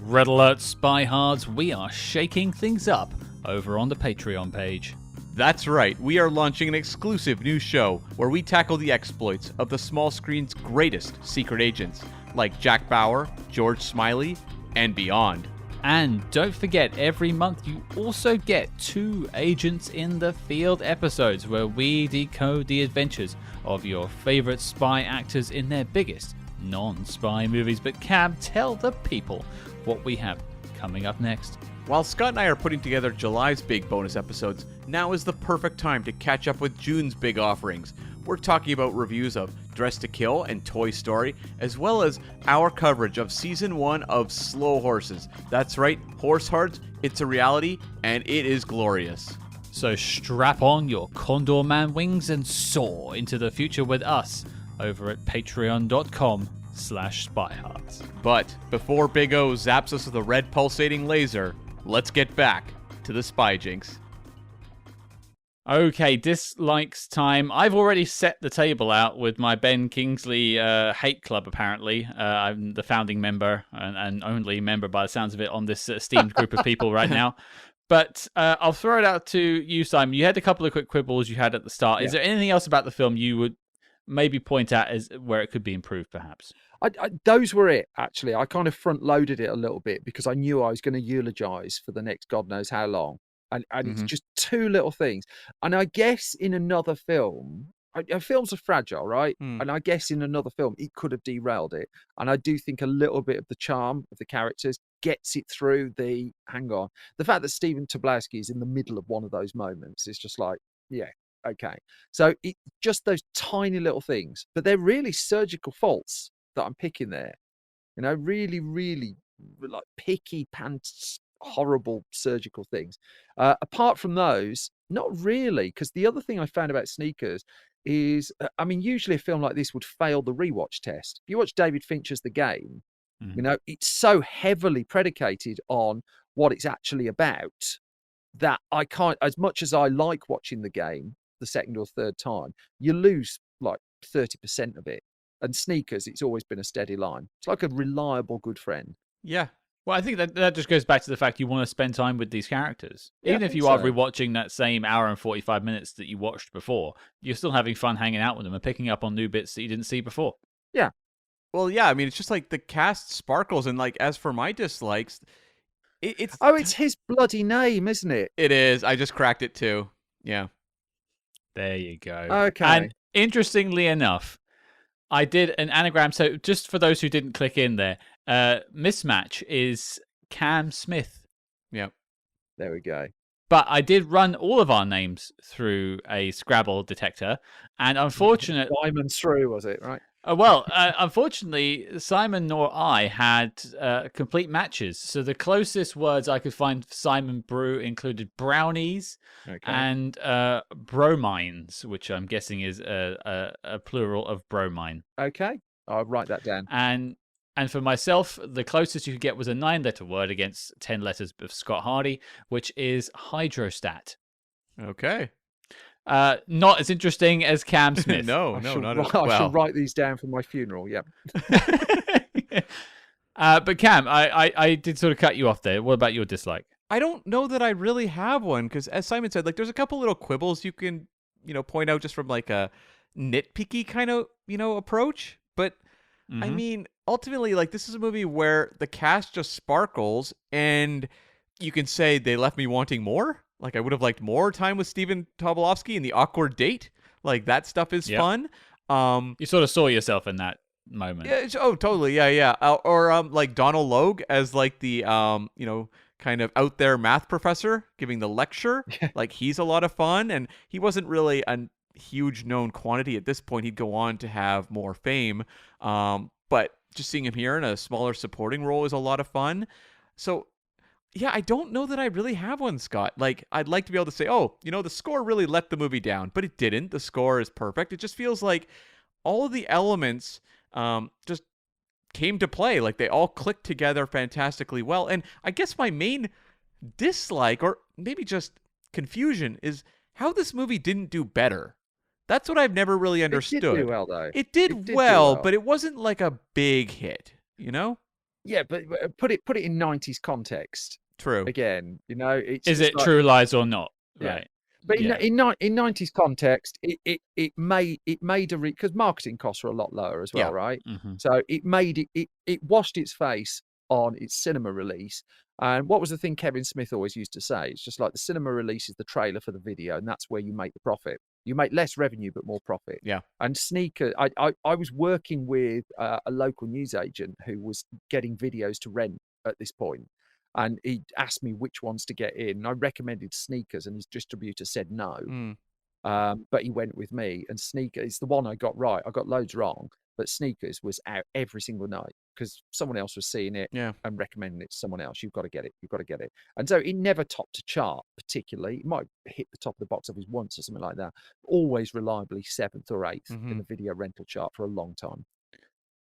Red alert, spyhards, we are shaking things up over on the Patreon page. That's right, we are launching an exclusive new show where we tackle the exploits of the small screen's greatest secret agents, like Jack Bauer, George Smiley, and beyond. And don't forget, every month you also get 2 Agents in the Field episodes where we decode the adventures of your favorite spy actors in their biggest non-spy movies. But Cam, tell the people what we have coming up next. While Scott and I are putting together July's big bonus episodes, now is the perfect time to catch up with June's big offerings. We're talking about reviews of Dress to Kill and Toy Story, as well as our coverage of Season 1 of Slow Horses. That's right, Horse Hearts, it's a reality, and it is glorious. So strap on your Condor Man wings and soar into the future with us over at patreon.com/spyhearts. But before Big O zaps us with a red pulsating laser, let's get back to the Spy Jinx. Okay, dislikes time. I've already set the table out with my Ben Kingsley hate club, apparently. I'm the founding member and only member, by the sounds of it, on this esteemed group of people right now. But I'll throw it out to you, Simon. You had a couple of quick quibbles you had at the start. Yeah. Is there anything else about the film you would maybe point out as where it could be improved, perhaps? Those were it, actually. I kind of front-loaded it a little bit because I knew I was going to eulogise for the next God knows how long. And it's just 2 little things. And I guess in another film, films are fragile, right? And I guess in another film, it could have derailed it. And I do think a little bit of the charm of the characters gets it through the, hang on. The fact that Stephen Tobolowsky is in the middle of one of those moments is just like, yeah, okay. So it just those tiny little things. But they're really surgical faults that I'm picking there. You know, really, really like picky pants. Horrible surgical things. Apart from those, not really, because the other thing I found about Sneakers is, I mean, usually a film like this would fail the rewatch test. If you watch David Fincher's The Game, you know, it's so heavily predicated on what it's actually about that I can't, as much as I like watching The Game the second or third time, you lose like 30% of it. And Sneakers, it's always been a steady line. It's like a reliable good friend. Yeah. Well, I think that just goes back to the fact you want to spend time with these characters. Yeah, Even I if think you are so. rewatching that same hour and 45 minutes that you watched before, you're still having fun hanging out with them and picking up on new bits that you didn't see before. Yeah. Well, yeah, I mean, it's just like the cast sparkles, and like as for my dislikes, it's it's his bloody name, isn't it? It is. I just cracked it too. Yeah. There you go. Okay. And interestingly enough, I did an anagram. So just for those who didn't click in there, mismatch is Cam Smith. Yeah. There we go. But I did run all of our names through a Scrabble detector, and unfortunately, Diamonds through, was it, right? unfortunately, Simon nor I had complete matches. So the closest words I could find for Simon Brew included brownies and bromines, which I'm guessing is a plural of bromine. Okay, I'll write that down. And for myself, the closest you could get was a 9-letter word against 10 letters of Scott Hardy, which is hydrostat. Okay. Not as interesting as Cam Smith. No, not at all. I should write these down for my funeral. Yeah. But Cam, I did sort of cut you off there. What about your dislike? I don't know that I really have one because, as Simon said, like there's a couple little quibbles you can, point out just from like a nitpicky kind of, approach. But I mean, ultimately, like this is a movie where the cast just sparkles, and you can say they left me wanting more. Like I would have liked more time with Stephen Tobolowsky and the awkward date. Like that stuff is fun. You sort of saw yourself in that moment. Yeah. Totally. Yeah. Or like Donald Logue as like the kind of out there math professor giving the lecture. Like he's a lot of fun, and he wasn't really a huge known quantity at this point. He'd go on to have more fame. But just seeing him here in a smaller supporting role is a lot of fun. So yeah, I don't know that I really have one, Scott. Like, I'd like to be able to say, oh, the score really let the movie down, but it didn't. The score is perfect. It just feels like all of the elements just came to play. Like, they all clicked together fantastically well. And I guess my main dislike, or maybe just confusion, is how this movie didn't do better. That's what I've never really understood. It did do well, though. It did well, but it wasn't like a big hit, Yeah, but put it in 90s context. True. Again, it's is it like, True Lies or not? Yeah. Right. But in 90s context, it made because marketing costs were a lot lower as well, right? Mm-hmm. So it washed its face on its cinema release. And what was the thing Kevin Smith always used to say? It's just like the cinema release is the trailer for the video, and that's where you make the profit. You make less revenue but more profit. Yeah. And Sneaker, I was working with a local newsagent who was getting videos to rent at this point. And he asked me which ones to get in. And I recommended Sneakers, and his distributor said no. But he went with me. And Sneakers is the one I got right. I got loads wrong, but Sneakers was out every single night because someone else was seeing it and recommending it to someone else. You've got to get it. You've got to get it. And so it never topped a chart particularly. It might hit the top of the box office once or something like that. Always reliably 7th or 8th in the video rental chart for a long time.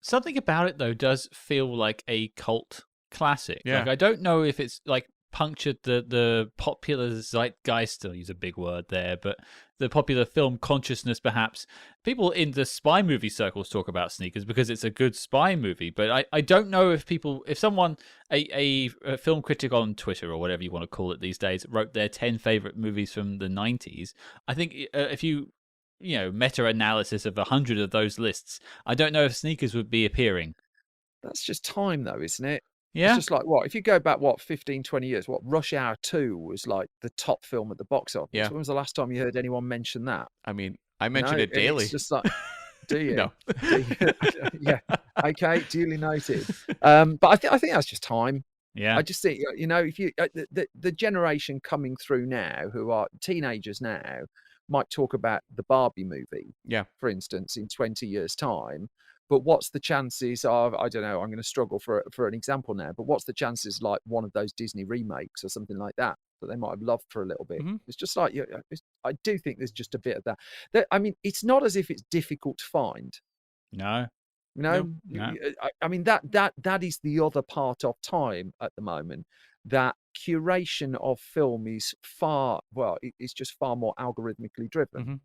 Something about it, though, does feel like a cult classic. Yeah. Like, I don't know if it's like punctured the popular zeitgeist, I'll use a big word there, but the popular film consciousness, perhaps. People in the spy movie circles talk about Sneakers because it's a good spy movie, but I don't know if someone, a film critic on Twitter or whatever you want to call it these days, wrote their 10 favorite movies from the 90s. I think if you meta-analysis of 100 of those lists, I don't know if Sneakers would be appearing. That's just time though, isn't it? Yeah. It's just like, if you go back, 15, 20 years, Rush Hour 2 was like the top film at the box office. Yeah. When was the last time you heard anyone mention that? I mean, I mention it daily. It's just like, do you? No. Yeah. Okay, duly noted. But I think that's just time. Yeah. I just think, if you, the generation coming through now who are teenagers now might talk about the Barbie movie, for instance, in 20 years' time. But what's the chances of, I don't know, I'm going to struggle for an example now, but what's the chances like one of those Disney remakes or something like that they might have loved for a little bit? It's just like, I do think there's just a bit of that. I mean, it's not as if it's difficult to find. No. I mean, that is the other part of time at the moment. That curation of film is it's just far more algorithmically driven,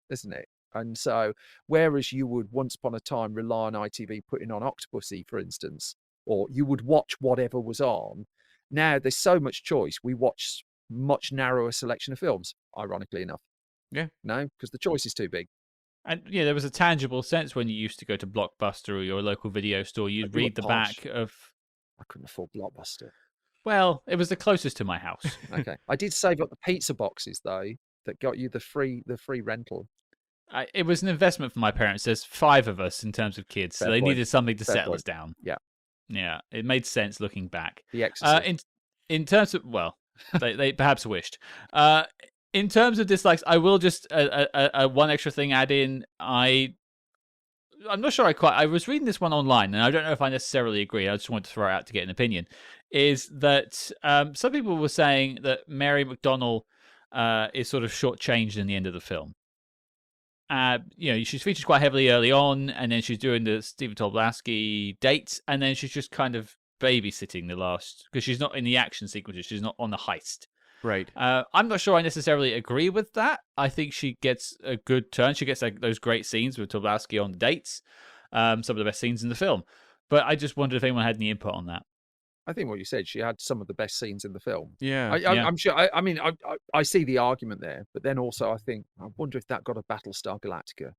isn't it? And so, whereas you would once upon a time rely on ITV putting on Octopussy, for instance, or you would watch whatever was on, now there's so much choice. We watch much narrower selection of films, ironically enough. Yeah. No, because the choice is too big. And there was a tangible sense when you used to go to Blockbuster or your local video store, you'd read the back of... I couldn't afford Blockbuster. Well, it was the closest to my house. Okay. I did save up the pizza boxes, though, that got you the free rental. It was an investment for my parents. There's 5 of us in terms of kids, so they needed something to settle us down. Yeah. Yeah, it made sense looking back. The Exorcist. In terms of, They perhaps wished. In terms of dislikes, I will just one extra thing add in. I'm not sure I was reading this one online, and I don't know if I necessarily agree. I just wanted to throw it out to get an opinion. Is that some people were saying that Mary McDonnell is sort of shortchanged in the end of the film. She's featured quite heavily early on, and then she's doing the Stephen Tobolowsky dates, and then she's just kind of babysitting the last, because she's not in the action sequences. She's not on the heist. Right. I'm not sure I necessarily agree with that. I think she gets a good turn. She gets those great scenes with Tobolowsky on the dates, some of the best scenes in the film. But I just wondered if anyone had any input on that. I think what you said, she had some of the best scenes in the film. Yeah. I'm sure. I see the argument there, but then also I think, I wonder if that got a Battlestar Galactica.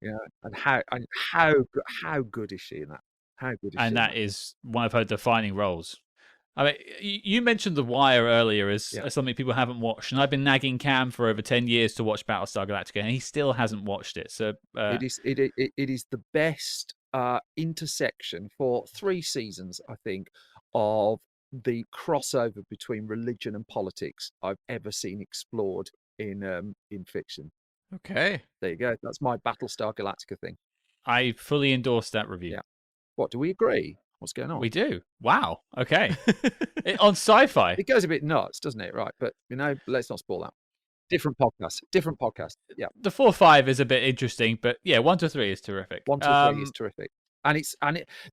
Yeah, and how good is she in that? How good is she? And that is one of her defining roles. I mean, you mentioned The Wire earlier as something people haven't watched, and I've been nagging Cam for over 10 years to watch Battlestar Galactica, and he still hasn't watched it. So it is the best intersection for 3 seasons, I think, of the crossover between religion and politics I've ever seen explored in fiction. Okay. There you go. That's my Battlestar Galactica thing. I fully endorse that review. Yeah. What, do we agree? What's going on? We do. Wow. Okay. On Sci-Fi. It goes a bit nuts, doesn't it? Right. But, let's not spoil that. Different podcast. Yeah. The 4-5 is a bit interesting, but yeah, 1 to 3 is terrific. 1 to 3 is terrific. And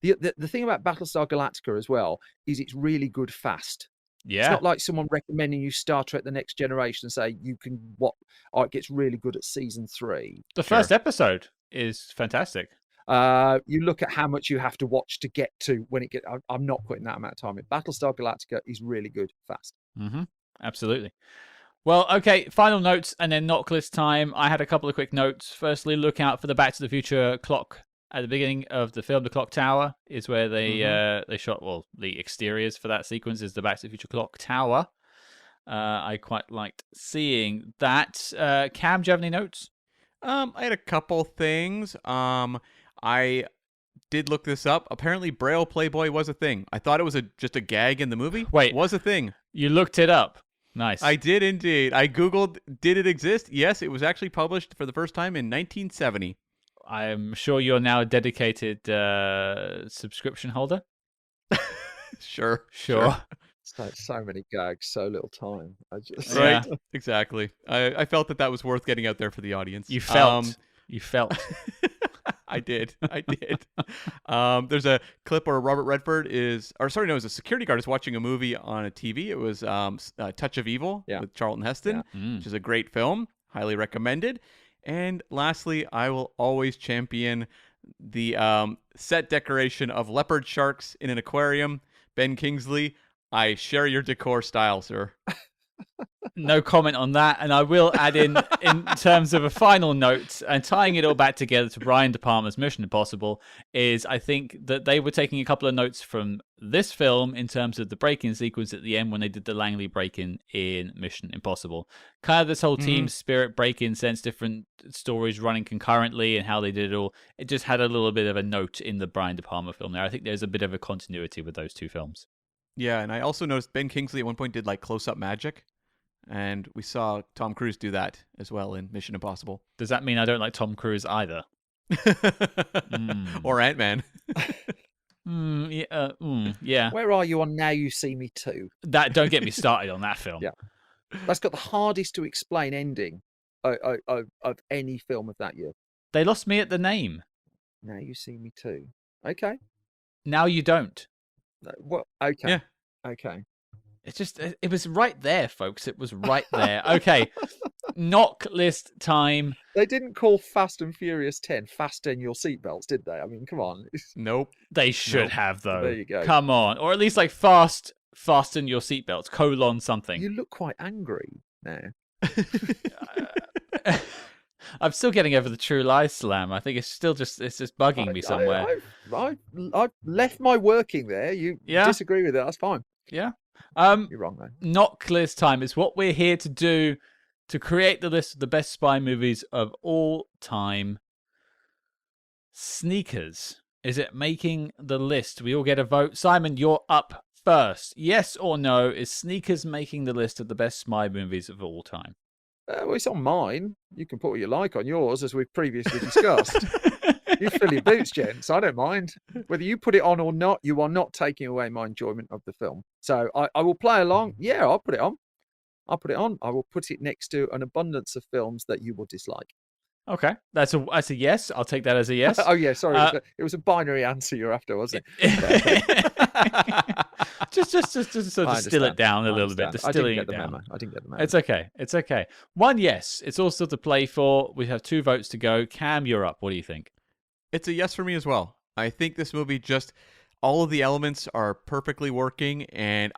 the thing about Battlestar Galactica as well is it's really good fast. Yeah. It's not like someone recommending you Star Trek The Next Generation and say you can it gets really good at season 3. The first episode is fantastic. You look at how much you have to watch to get to when it gets. I'm not putting that amount of time in. Battlestar Galactica is really good fast. Mm-hmm. Absolutely. Well, okay, final notes and then knock list time. I had a couple of quick notes. Firstly, look out for the Back to the Future clock at the beginning of the film. The clock tower is where they shot, the exteriors for that sequence is the Back to the Future clock tower. I quite liked seeing that. Cam, do you have any notes? I had a couple things. I did look this up. Apparently, Braille Playboy was a thing. I thought it was just a gag in the movie. Wait. It was a thing. You looked it up. Nice. I did indeed. I Googled, did it exist? Yes, it was actually published for the first time in 1970. I'm sure you're now a dedicated subscription holder. Sure. So many gags, so little time. Right. Exactly. I felt that was worth getting out there for the audience. You felt. I did. There's a clip where Robert Redford is a security guard is watching a movie on a TV. It was Touch of Evil with Charlton Heston, which is a great film. Highly recommended. And lastly, I will always champion the set decoration of leopard sharks in an aquarium. Ben Kingsley, I share your decor style, sir. No comment on that. And I will add in terms of a final note and tying it all back together to Brian De Palma's Mission Impossible is I think that they were taking a couple of notes from this film in terms of the break-in sequence at the end when they did the Langley break-in in Mission Impossible. Kind of this whole team spirit break-in sense, different stories running concurrently and how they did it all. It just had a little bit of a note in the Brian De Palma film there. I think there's a bit of a continuity with those two films. Yeah, and I also noticed Ben Kingsley at one point did like close-up magic. And we saw Tom Cruise do that as well in Mission Impossible. Does that mean I don't like Tom Cruise either? Or Ant-Man. Yeah. Where are you on Now You See Me Too? Don't get me started on that film. Yeah. That's got the hardest to explain ending of any film of that year. They lost me at the name. Now You See Me Too. Okay. Now You Don't. Well, okay. Yeah. Okay. It was right there, folks. It was right there. Okay. Knock list time. They didn't call Fast and Furious 10 Fasten Your Seatbelts, did they? I mean, come on. Nope. They should have, though. There you go. Come on. Or at least like Fasten Your Seatbelts, : something. You look quite angry now. I'm still getting over the True Lies slam. I think it's just bugging me somewhere. I've left my working there. You disagree with it. That's fine. Yeah. You're wrong, though. Knock list time is what we're here to do to create the list of the best spy movies of all time. Sneakers. Is it making the list? We all get a vote. Simon, you're up first, yes or no, is Sneakers making the list of the best spy movies of all time? Well, it's on mine. You can put what you like on yours, as we've previously discussed. You fill your boots, gents. I don't mind. Whether you put it on or not, you are not taking away my enjoyment of the film. So I will play along. Yeah, I'll put it on. I'll put it on. I will put it next to an abundance of films that you will dislike. Okay, that's a yes. I'll take that as a yes. Oh yeah, sorry, it was a binary answer you're after, wasn't it? just sort of distill it down a little bit. Distilling it down. I didn't get the memo. It's okay. It's okay. One yes. It's all still to play for. We have 2 votes to go. Cam, you're up. What do you think? It's a yes for me as well. I think this movie just all of the elements are perfectly working, and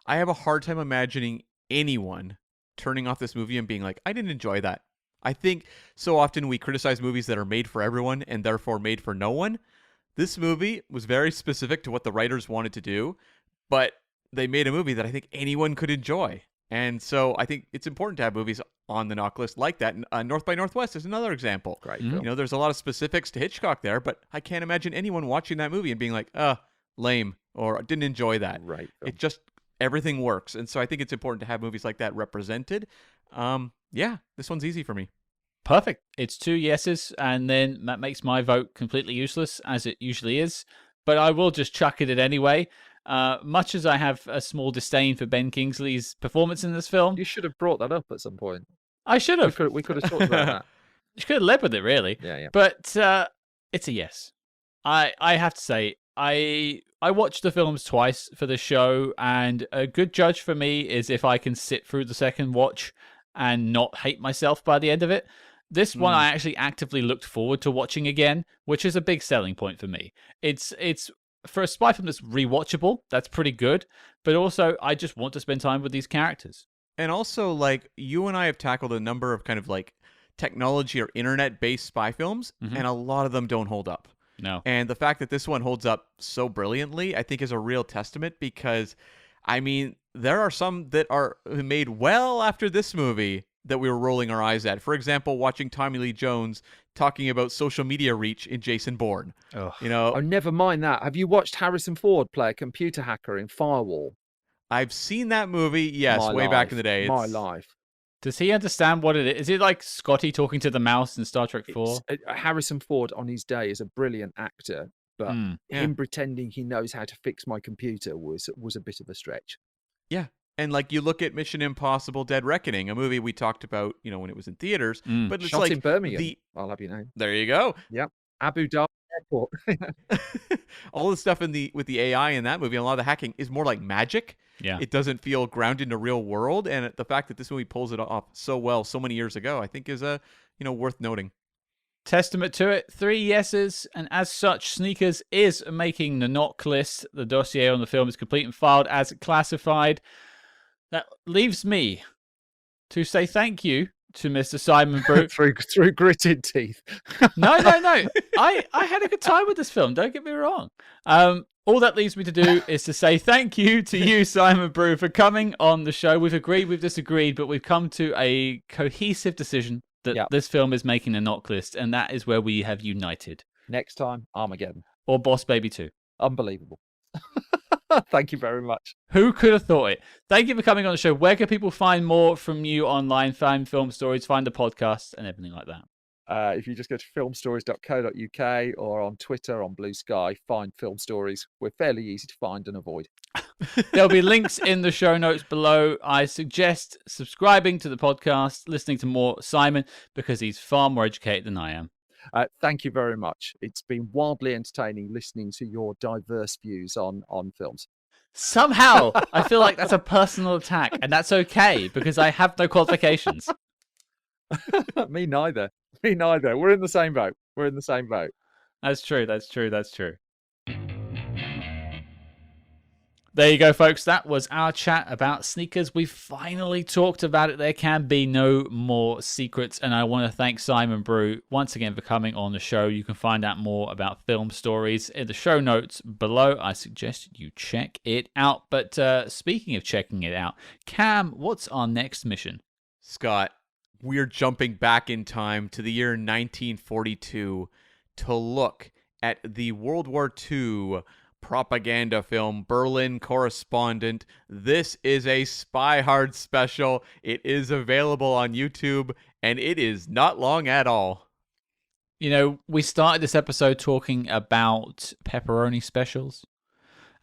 I have a hard time imagining anyone turning off this movie and being like, I didn't enjoy that. I think so often we criticize movies that are made for everyone and therefore made for no one. This movie was very specific to what the writers wanted to do, but they made a movie that I think anyone could enjoy. And so I think it's important to have movies on the knock list like that. North by Northwest is another example. Great film. You know, there's a lot of specifics to Hitchcock there, but I can't imagine anyone watching that movie and being like, lame, or didn't enjoy that. Right. It just, everything works. And so I think it's important to have movies like that represented. Yeah, this one's easy for me. Perfect. It's 2 yeses, and then that makes my vote completely useless, as it usually is. But I will just chuck it anyway. Much as I have a small disdain for Ben Kingsley's performance in this film. You should have brought that up at some point. I should have. We could have talked about that. You could have led with it, really. Yeah. But it's a yes. I have to say, I watched the films twice for the show, and a good judge for me is if I can sit through the second watch and not hate myself by the end of it. This one I actually actively looked forward to watching again, which is a big selling point for me. It's for a spy film that's rewatchable, that's pretty good, but also I just want to spend time with these characters. And also, like, you and I have tackled a number of kind of like technology or internet-based spy films, and a lot of them don't hold up. No. And the fact that this one holds up so brilliantly, I think is a real testament because, I mean, there are some that are made well after this movie that we were rolling our eyes at. For example, watching Tommy Lee Jones talking about social media reach in Jason Bourne. Ugh. You know, Oh, never mind that. Have you watched Harrison Ford play a computer hacker in Firewall? I've seen that movie, yes, way back in the day. My life. Does he understand what it is? Is it like Scotty talking to the mouse in Star Trek 4? Harrison Ford on his day is a brilliant actor, but Yeah. him pretending he knows how to fix my computer was a bit of a stretch. Yeah. And like you look at Mission Impossible: Dead Reckoning, a movie we talked about, you know, when it was in theaters, but it's Shot like in Birmingham. I'll have you know. There you go. Yep. Abu Dhabi Airport. All the stuff with the AI in that movie, and a lot of the hacking is more like magic. Yeah. It doesn't feel grounded in the real world, and the fact that this movie pulls it off so well so many years ago, I think is worth noting. Testament to it. 3 yeses, and as such, Sneakers is making the knock list. The dossier on the film is complete and filed as classified. That leaves me to say thank you to Mr. Simon Brew. through gritted teeth. No. I had a good time with this film. Don't get me wrong. All that leaves me to do is to say thank you to you, Simon Brew, for coming on the show. We've agreed, we've disagreed, but we've come to a cohesive decision that this film is making a knock list, and that is where we have united. Next time, Armageddon. Or Boss Baby 2. Unbelievable. Thank you very much. Who could have thought it? Thank you for coming on the show. Where can people find more from you online, find film stories, find the podcast, and everything like that? If you just go to filmstories.co.uk or on Twitter, on Blue Sky, find Film Stories. We're fairly easy to find and avoid. There'll be links in the show notes below. I suggest subscribing to the podcast, listening to more Simon, because he's far more educated than I am. Thank you very much. It's been wildly entertaining listening to your diverse views on films. Somehow, I feel like that's a personal attack, and that's okay, because I have no qualifications. Me neither. We're in the same boat. That's true. There you go, folks. That was our chat about Sneakers. We finally talked about it. There can be no more secrets. And I want to thank Simon Brew once again for coming on the show. You can find out more about Film Stories in the show notes below. I suggest you check it out. But speaking of checking it out, Cam, what's our next mission? Scott, we're jumping back in time to the year 1942 to look at the World War II propaganda film, Berlin correspondent. This is a Spy Hard special. It is available on YouTube, and it is not long at all. You know, we started this episode talking about pepperoni specials,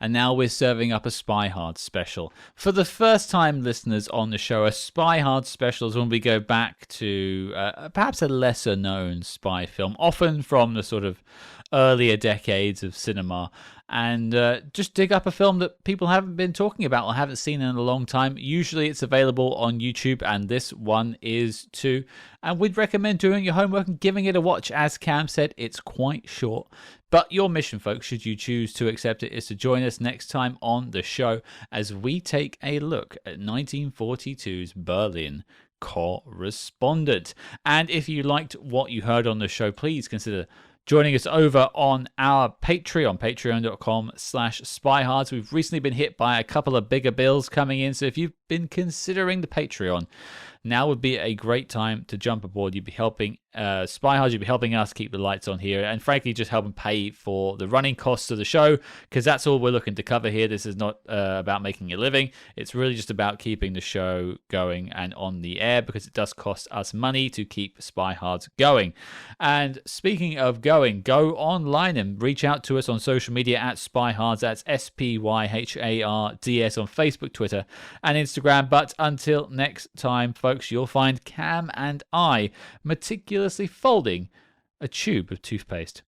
and now we're serving up a Spy Hard special. For the first time, listeners on the show, a Spy Hard special is when we go back to perhaps a lesser-known spy film, often from the sort of earlier decades of cinema, and just dig up a film that people haven't been talking about or haven't seen in a long time. Usually it's available on YouTube, and this one is too. And we'd recommend doing your homework and giving it a watch. As Cam said, it's quite short. But your mission, folks, should you choose to accept it, is to join us next time on the show as we take a look at 1942's Berlin Correspondent. And if you liked what you heard on the show, please consider joining us over on our Patreon, patreon.com/spyhards. We've recently been hit by a couple of bigger bills coming in, so if you've been considering the Patreon, now would be a great time to jump aboard. You'd be helping Spy Hard, you'd be helping us keep the lights on here, and frankly, just helping pay for the running costs of the show, because that's all we're looking to cover here. This is not about making a living. It's really just about keeping the show going and on the air, because it does cost us money to keep Spy Hard going. And speaking of going, go online and reach out to us on social media at SpyHards. That's SPYHARDS on Facebook, Twitter, and Instagram. But until next time, folks, you'll find Cam and I meticulously folding a tube of toothpaste.